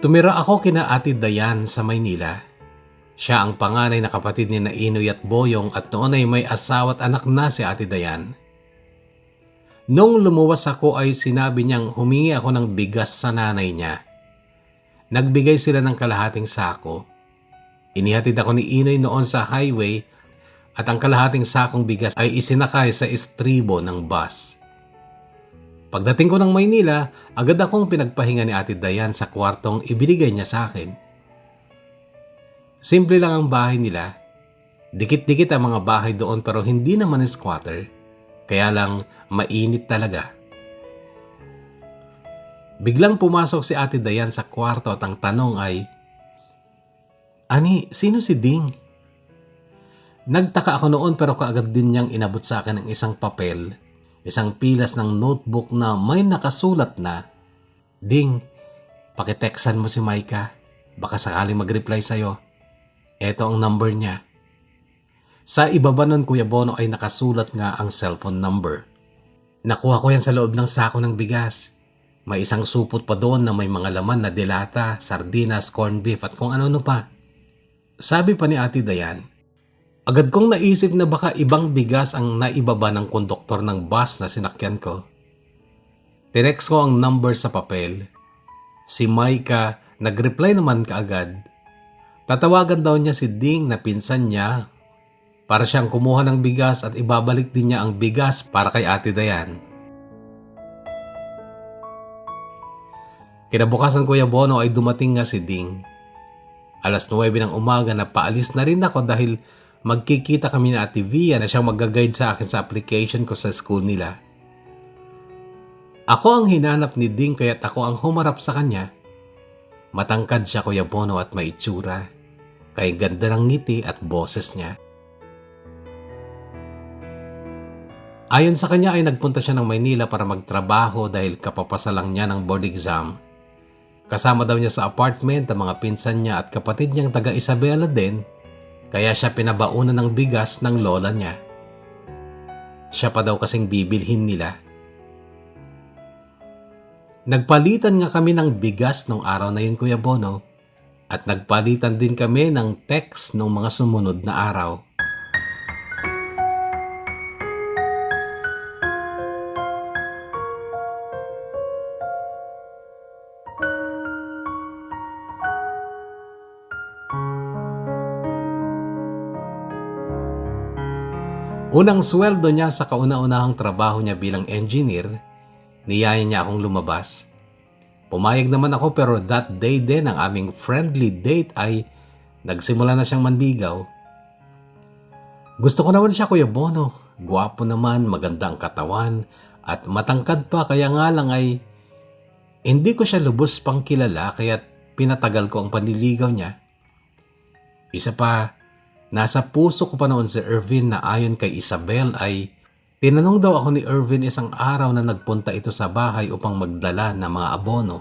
Tumira ako kina Ate Dayan sa Maynila. Siya ang panganay na kapatid ni na Inoy at Boyong at noon ay may asawa at anak na si Ate Dayan. Nung lumuwas ako ay sinabi niyang humingi ako ng bigas sa nanay niya. Nagbigay sila ng kalahating sako. Inihatid ako ni Inoy noon sa highway at ang kalahating sakong bigas ay isinakay sa estribo ng bus. Pagdating ko ng Maynila, agad akong pinagpahinga ni Ate Dayan sa kwartong ibinigay niya sa akin. Simple lang ang bahay nila. Dikit-dikit ang mga bahay doon pero hindi naman squatter. Kaya lang mainit talaga. Biglang pumasok si Ate Dayan sa kwarto at ang tanong ay, "Ani, sino si Ding?" Nagtaka ako noon pero kaagad din niyang inabot sa akin ng isang papel. Isang pilas ng notebook na may nakasulat na, "Ding, pakitextan mo si Maika. Baka sakaling mag-reply sa'yo. Eto ang number niya." Sa ibaba nun, Kuya Bono, ay nakasulat nga ang cellphone number. Nakuha ko yan sa loob ng sako ng bigas. May isang supot pa doon na may mga laman na delata, sardinas, corned beef at kung ano-ano pa. Sabi pa ni Ate Dayan, agad kong naisip na baka ibang bigas ang naibaba ng konduktor ng bus na sinakyan ko. Tinext ko ang number sa papel. Si Maika nag-reply naman kaagad. Tatawagan daw niya si Ding na pinsan niya para siyang kumuha ng bigas at ibabalik din niya ang bigas para kay Ate Dayan. Kinabukasan, Kuya Bono, ay dumating nga si Ding. Alas 9 ng umaga na paalis na rin ako dahil magkikita kami na Ate Via na siyang mag-guide sa akin sa application ko sa school nila. Ako ang hinanap ni Ding kaya't ako ang humarap sa kanya. Matangkad siya, Kuya Bono, at may itsura. Kay ganda ng ngiti at boses niya. Ayon sa kanya ay nagpunta siya ng Maynila para magtrabaho dahil kapapasa lang niya ng board exam. Kasama daw niya sa apartment ang mga pinsan niya at kapatid niyang taga Isabela din. Kaya siya pinabaunan ng bigas ng lola niya. Siya pa daw kasing bibilhin nila. Nagpalitan nga kami ng bigas nung araw na yun, Kuya Bono. At nagpalitan din kami ng text nung mga sumunod na araw. Unang sweldo niya sa kauna-unahang trabaho niya bilang engineer, niyaya niya akong lumabas. Pumayag naman ako pero that day din ang aming friendly date ay nagsimula na siyang manligaw. Gusto ko naman siya, Kuya Bono. Gwapo naman, maganda ang katawan at matangkad pa, kaya nga lang ay hindi ko siya lubos pang kilala kaya pinatagal ko ang panliligaw niya. Isa pa, nasa puso ko pa noon si Irvin na ayon kay Isabel ay tinanong daw ako ni Irvin isang araw na nagpunta ito sa bahay upang magdala ng mga abono.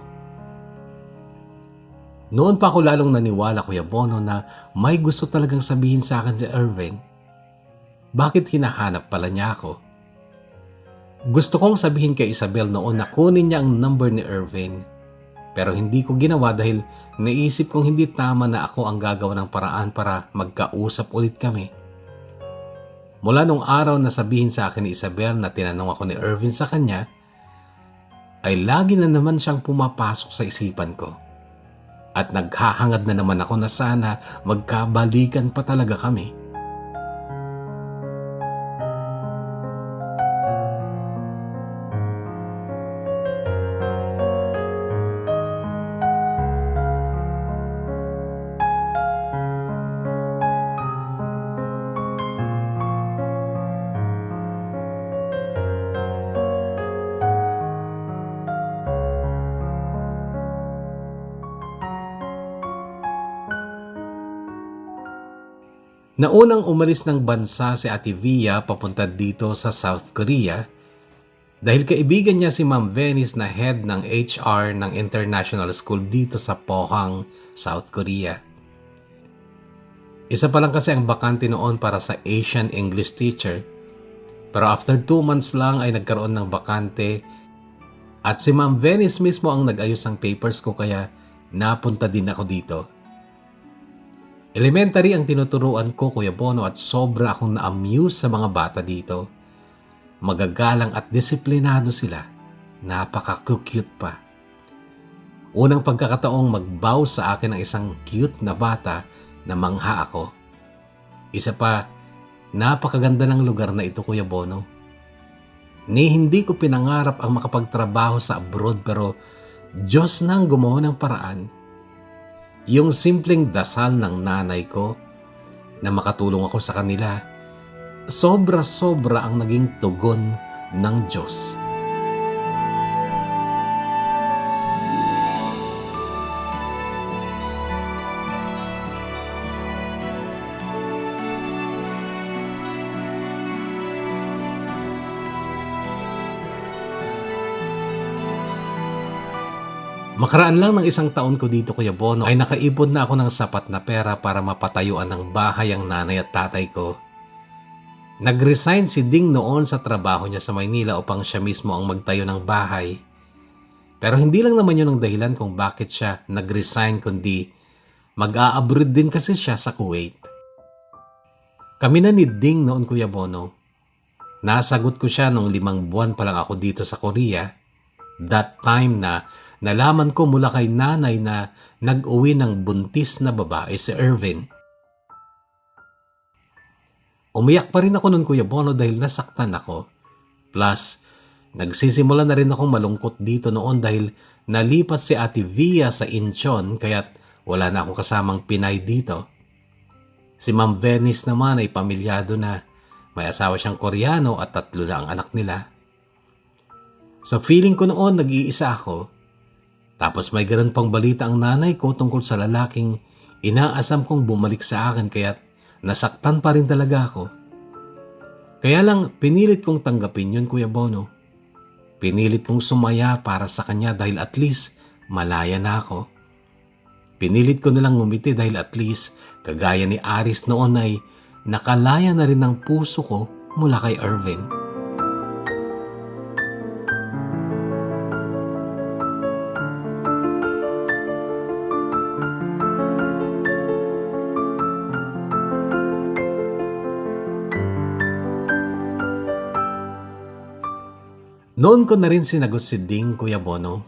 Noon pa ako lalong naniwala, Kuya Bono, na may gusto talagang sabihin sa akin si Irvin. Bakit hinahanap pala niya ako? Gusto kong sabihin kay Isabel noon na kunin niya ang number ni Irvin. Pero hindi ko ginawa dahil naisip kong hindi tama na ako ang gagawa ng paraan para magkausap ulit kami. Mula nung araw na sabihin sa akin ni Isabel na tinanong ako ni Irvin sa kanya, ay lagi na naman siyang pumapasok sa isipan ko. At naghahangad na naman ako na sana magkabalikan pa talaga kami. Naunang umalis ng bansa si Ate Via papunta dito sa South Korea dahil kaibigan niya si Ma'am Venice na head ng HR ng International School dito sa Pohang, South Korea. Isa pa lang kasi ang bakante noon para sa Asian English teacher, pero after 2 months lang ay nagkaroon ng bakante at si Ma'am Venice mismo ang nag-ayos ng papers ko kaya napunta din ako dito. Elementary ang tinuturuan ko, Kuya Bono, at sobra akong na-amuse sa mga bata dito. Magagalang at disiplinado sila. Napaka-cute pa. Unang pagkakataong magbow sa akin ang isang cute na bata na mangha ako. Isa pa, napakaganda ng lugar na ito, Kuya Bono. Hindi ko pinangarap ang makapagtrabaho sa abroad pero Diyos nang gumawa ng paraan. Yung simpleng dasal ng nanay ko na makatulong ako sa kanila, sobra-sobra ang naging tugon ng Diyos. Makaraan lang ng 1 taon ko dito, Kuya Bono, ay nakaipon na ako ng sapat na pera para mapatayuan ng bahay ang nanay at tatay ko. Nag-resign si Ding noon sa trabaho niya sa Maynila upang siya mismo ang magtayo ng bahay. Pero hindi lang naman yun ang dahilan kung bakit siya nag-resign, kundi mag-a-abroad din kasi siya sa Kuwait. Kami na ni Ding noon, Kuya Bono. Nasagot ko siya nung 5 buwan pa lang ako dito sa Korea. That time na nalaman ko mula kay nanay na nag-uwi ng buntis na babae si Irvin. Umiyak pa rin ako nun, Kuya Bono, dahil nasaktan ako. Plus, nagsisimula na rin akong malungkot dito noon dahil nalipat si Ate Via sa Incheon kaya't wala na akong kasamang Pinay dito. Si Ma'am Venice naman ay pamilyado na. May asawa siyang Koreano at 3 na ang anak nila. So feeling ko noon nag-iisa ako. Tapos may ganun pang balita ang nanay ko tungkol sa lalaking inaasam kong bumalik sa akin kaya't nasaktan pa rin talaga ako. Kaya lang pinilit kong tanggapin yun, Kuya Bono. Pinilit kong sumaya para sa kanya dahil at least malaya na ako. Pinilit ko nilang ngumiti dahil at least kagaya ni Aris noon ay nakalaya na rin ng puso ko mula kay Irvin. Noon ko na rin sinagot si Ding, Kuya Bono.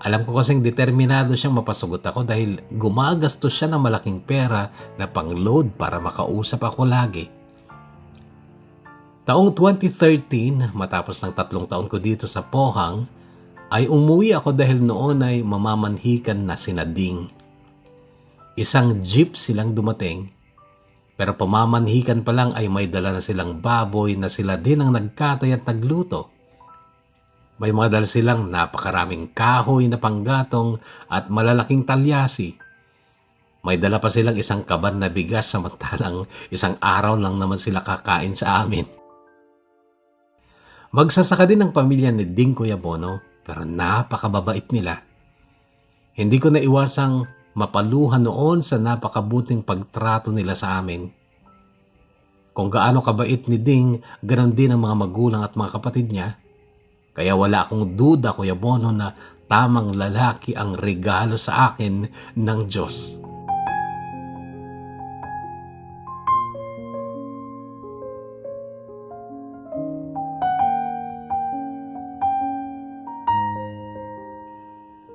Alam ko kasing determinado siyang mapasugot ako dahil gumagastos siya ng malaking pera na pang-load para makausap ako lagi. Taong 2013, matapos ng 3 taon ko dito sa Pohang, ay umuwi ako dahil noon ay mamamanhikan na sina Ding. Isang jeep silang dumating, pero pamamanhikan pa lang ay may dala na silang baboy na sila din ang nagkatay at nagluto. May mga dala silang napakaraming kahoy na panggatong at malalaking talyasi. May dala pa silang isang kaban na bigas samantalang isang araw lang naman sila kakain sa amin. Magsasaka din ang pamilya ni Ding Kuya Bono, pero napakababait nila. Hindi ko naiwasang mapaluhan noon sa napakabuting pagtrato nila sa amin. Kung gaano kabait ni Ding, ganon din ang mga magulang at mga kapatid niya. Kaya wala akong duda, Kuya Bono, na tamang lalaki ang regalo sa akin ng Diyos.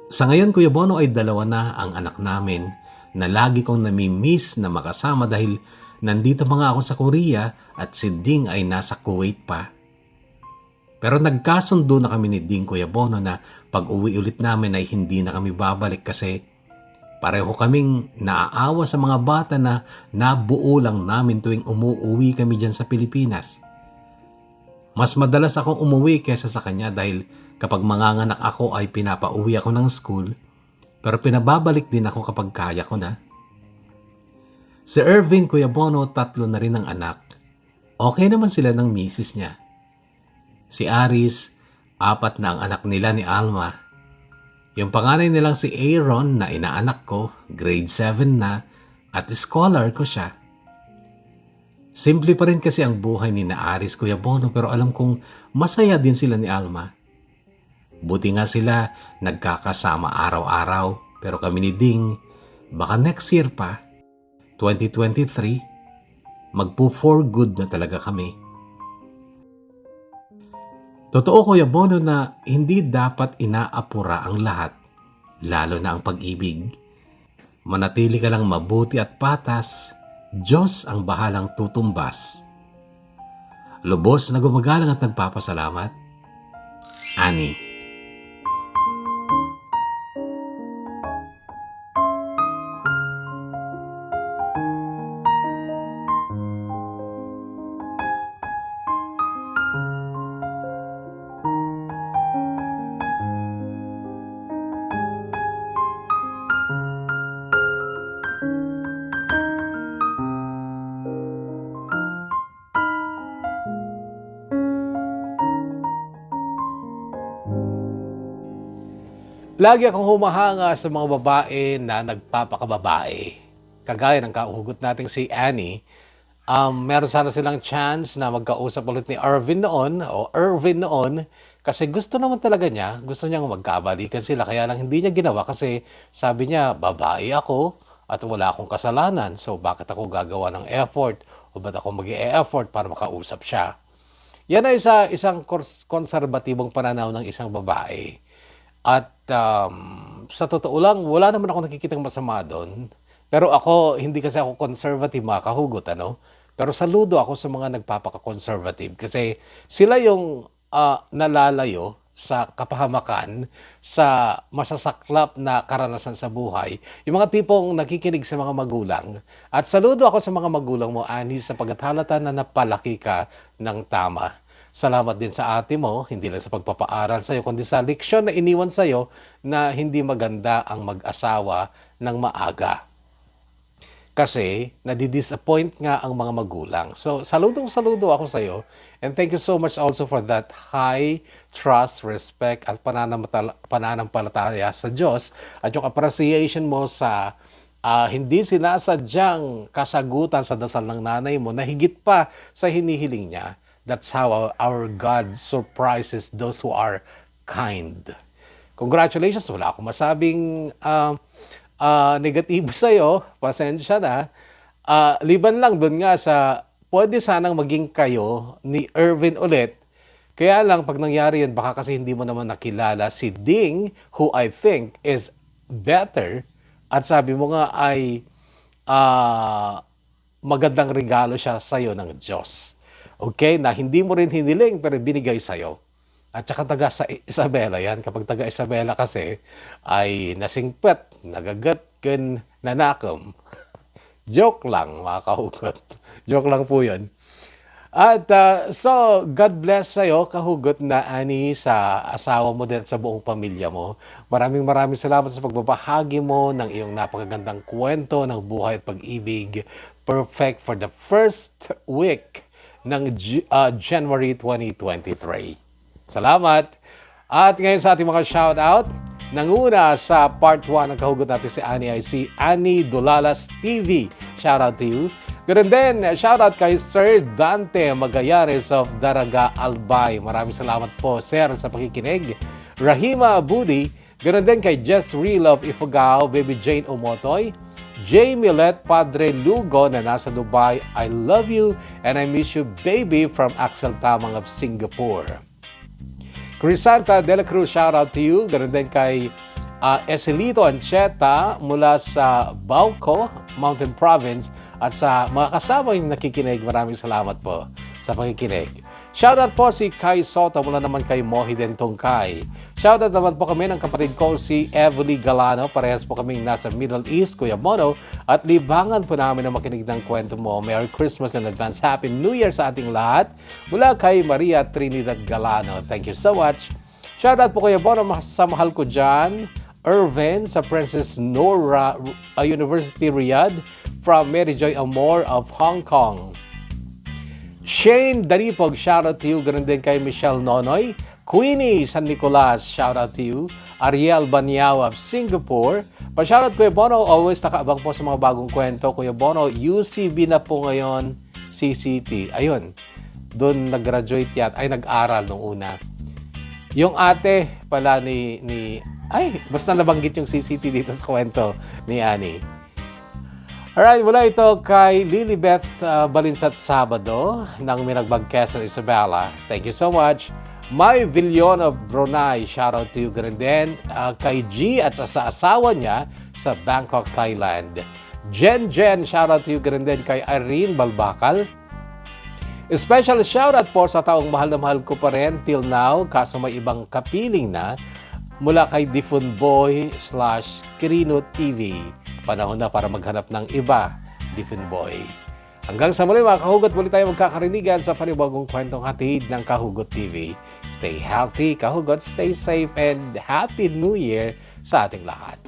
Sa ngayon, Kuya Bono, ay 2 na ang anak namin na lagi kong nami-miss na makasama dahil nandito mga ako sa Korea at si Ding ay nasa Kuwait pa. Pero nagkasundo na kami ni Ding, Kuya Bono, na pag-uwi ulit namin ay hindi na kami babalik kasi pareho kaming naaawa sa mga bata na nabuo lang namin tuwing umuwi kami dyan sa Pilipinas. Mas madalas akong umuwi kesa sa kanya dahil kapag manganganak ako ay pinapauwi ako ng school, pero pinababalik din ako kapag kaya ko na. Si Irvin, Kuya Bono, 3 na rin ang anak. Okay naman sila ng misis niya. Si Aris, 4 na ang anak nila ni Alma. Yung panganay nilang si Aaron na inaanak ko, grade 7 na, at scholar ko siya. Simple pa rin kasi ang buhay ni na Aris, Kuya Bono, pero alam kong masaya din sila ni Alma. Buti nga sila nagkakasama araw-araw, pero kami ni Ding, baka next year pa, 2023, magpo-for good na talaga kami. Totoo, Kuya Bono, na hindi dapat inaapura ang lahat, lalo na ang pag-ibig. Manatili ka lang mabuti at patas, Diyos ang bahalang tutumbas. Lubos na gumagalang at nagpapasalamat, Annie. Lagi akong humahanga sa mga babae na nagpapakababae. Kagaya ng kahugot nating si Annie, meron sana silang chance na magkausap ulit ni Irvin noon, kasi gusto naman talaga niya, gusto niyang magkabalikan sila, kaya lang hindi niya ginawa kasi sabi niya, babae ako at wala akong kasalanan, so bakit ako gagawa ng effort o ba't ako mag-e-effort para makausap siya? Yan ay isang konserbatibong pananaw ng isang babae. At sa totoo lang, wala naman ako nakikitang masama doon. Pero ako, hindi kasi ako conservative, mga kahugot, ano? Pero saludo ako sa mga nagpapaka-conservative kasi sila yung nalalayo sa kapahamakan, sa masasaklap na karanasan sa buhay. Yung mga tipong nakikinig sa mga magulang. At saludo ako sa mga magulang mo, Annie, sa paghathalata na napalaki ka ng tama. Salamat din sa ate mo, hindi lang sa pagpapaaral sa'yo, kundi sa leksyon na iniwan sa'yo na hindi maganda ang mag-asawa ng maaga. Kasi nadidisappoint nga ang mga magulang. So, saludo ako sa'yo. And thank you so much also for that high trust, respect, at pananampalataya sa Diyos. At yung appreciation mo sa hindi sinasadyang kasagutan sa dasal ng nanay mo na higit pa sa hinihiling niya. That's how our God surprises those who are kind. Congratulations. Wala akong masabing negatibo sa'yo. Pasensya na. Liban lang dun nga sa pwede sanang maging kayo ni Irvin ulit. Kaya lang pag nangyari yun, baka kasi hindi mo naman nakilala si Ding, who I think is better. At sabi mo nga ay magandang regalo siya sa'yo ng Diyos. Okay, na hindi mo rin hiniling pero binigay sa'yo. At saka taga sa Isabela yan. Kapag taga Isabela kasi ay nasingpet, nagagat, nanakom. Joke lang mga kahugot. Joke lang po yun. At so, God bless sa'yo, kahugot na ani sa asawa mo din at sa buong pamilya mo. Maraming salamat sa pagbabahagi mo ng iyong napakagandang kwento ng buhay at pag-ibig. Perfect for the first week ng January 2023. Salamat! At ngayon sa ating mga shoutout, nanguna sa part 1 ng kahugot natin si Annie ay si Annie Dolalas TV. Shoutout to you. Ganun din, shoutout kay Sir Dante Magallanes of Daraga Albay. Maraming salamat po, Sir, sa pakikinig. Rahima Budi, ganun din kay Jess Real of Ifugao, Baby Jane Umotoy, J. Millet Padre Lugo na nasa Dubai, I love you and I miss you, baby, from Axel Tamang of Singapore. Crisanta De La Cruz, shoutout to you. Ganun din kay Eselito Ancheta mula sa Bauco, Mountain Province, at sa mga kasama yung nakikinig, maraming salamat po sa pakikinig. Shoutout po si Kai Soto mula naman kay Mohiden Tongkay. Shoutout naman po kami ng kapatid ko si Evely Galano. Parehas po kaming nasa Middle East, Kuya Mono. At libangan po namin na makinig ng kwento mo. Merry Christmas and advance Happy New Year sa ating lahat. Mula kay Maria Trinidad Galano. Thank you so much. Shoutout po Kuya Mono sa mahal ko dyan. Irvin sa Princess Nora University Riyadh from Mary Joy Amor of Hong Kong. Shane Daripog, shoutout to you. Ganun din kay Michelle Nonoy. Queenie San Nicolas, shoutout to you. Ariel Banyao of Singapore. Pa-shoutout Kuya Bono, always nakaabang po sa mga bagong kwento. Kuya Bono, UCB na po ngayon, CCT. Ayun, doon nag-graduate yan, ay nag-aral nung una. Yung ate pala basta nabanggit yung CCT dito sa kwento ni Annie. Alright, mula ito kay Lilibeth Balinsat Sabado ng Minagbag, Quezon, Isabela. Thank you so much. May Villion of Brunei, shoutout to you. Ganun din kay G at sa asawa niya sa Bangkok, Thailand. Jen, shoutout to you. Ganun din kay Irene Balbakal. Special shoutout po sa taong mahal na mahal ko pa rin till now, kaso may ibang kapiling na, mula kay Difunboy /Kirino TV. Panahon na para maghanap ng iba, Difunboy. Hanggang sa muli mga kahugot, muli tayo magkakarinigan sa panibagong kwentong hatid ng Kahugot TV. Stay healthy, kahugot, stay safe, and Happy New Year sa ating lahat.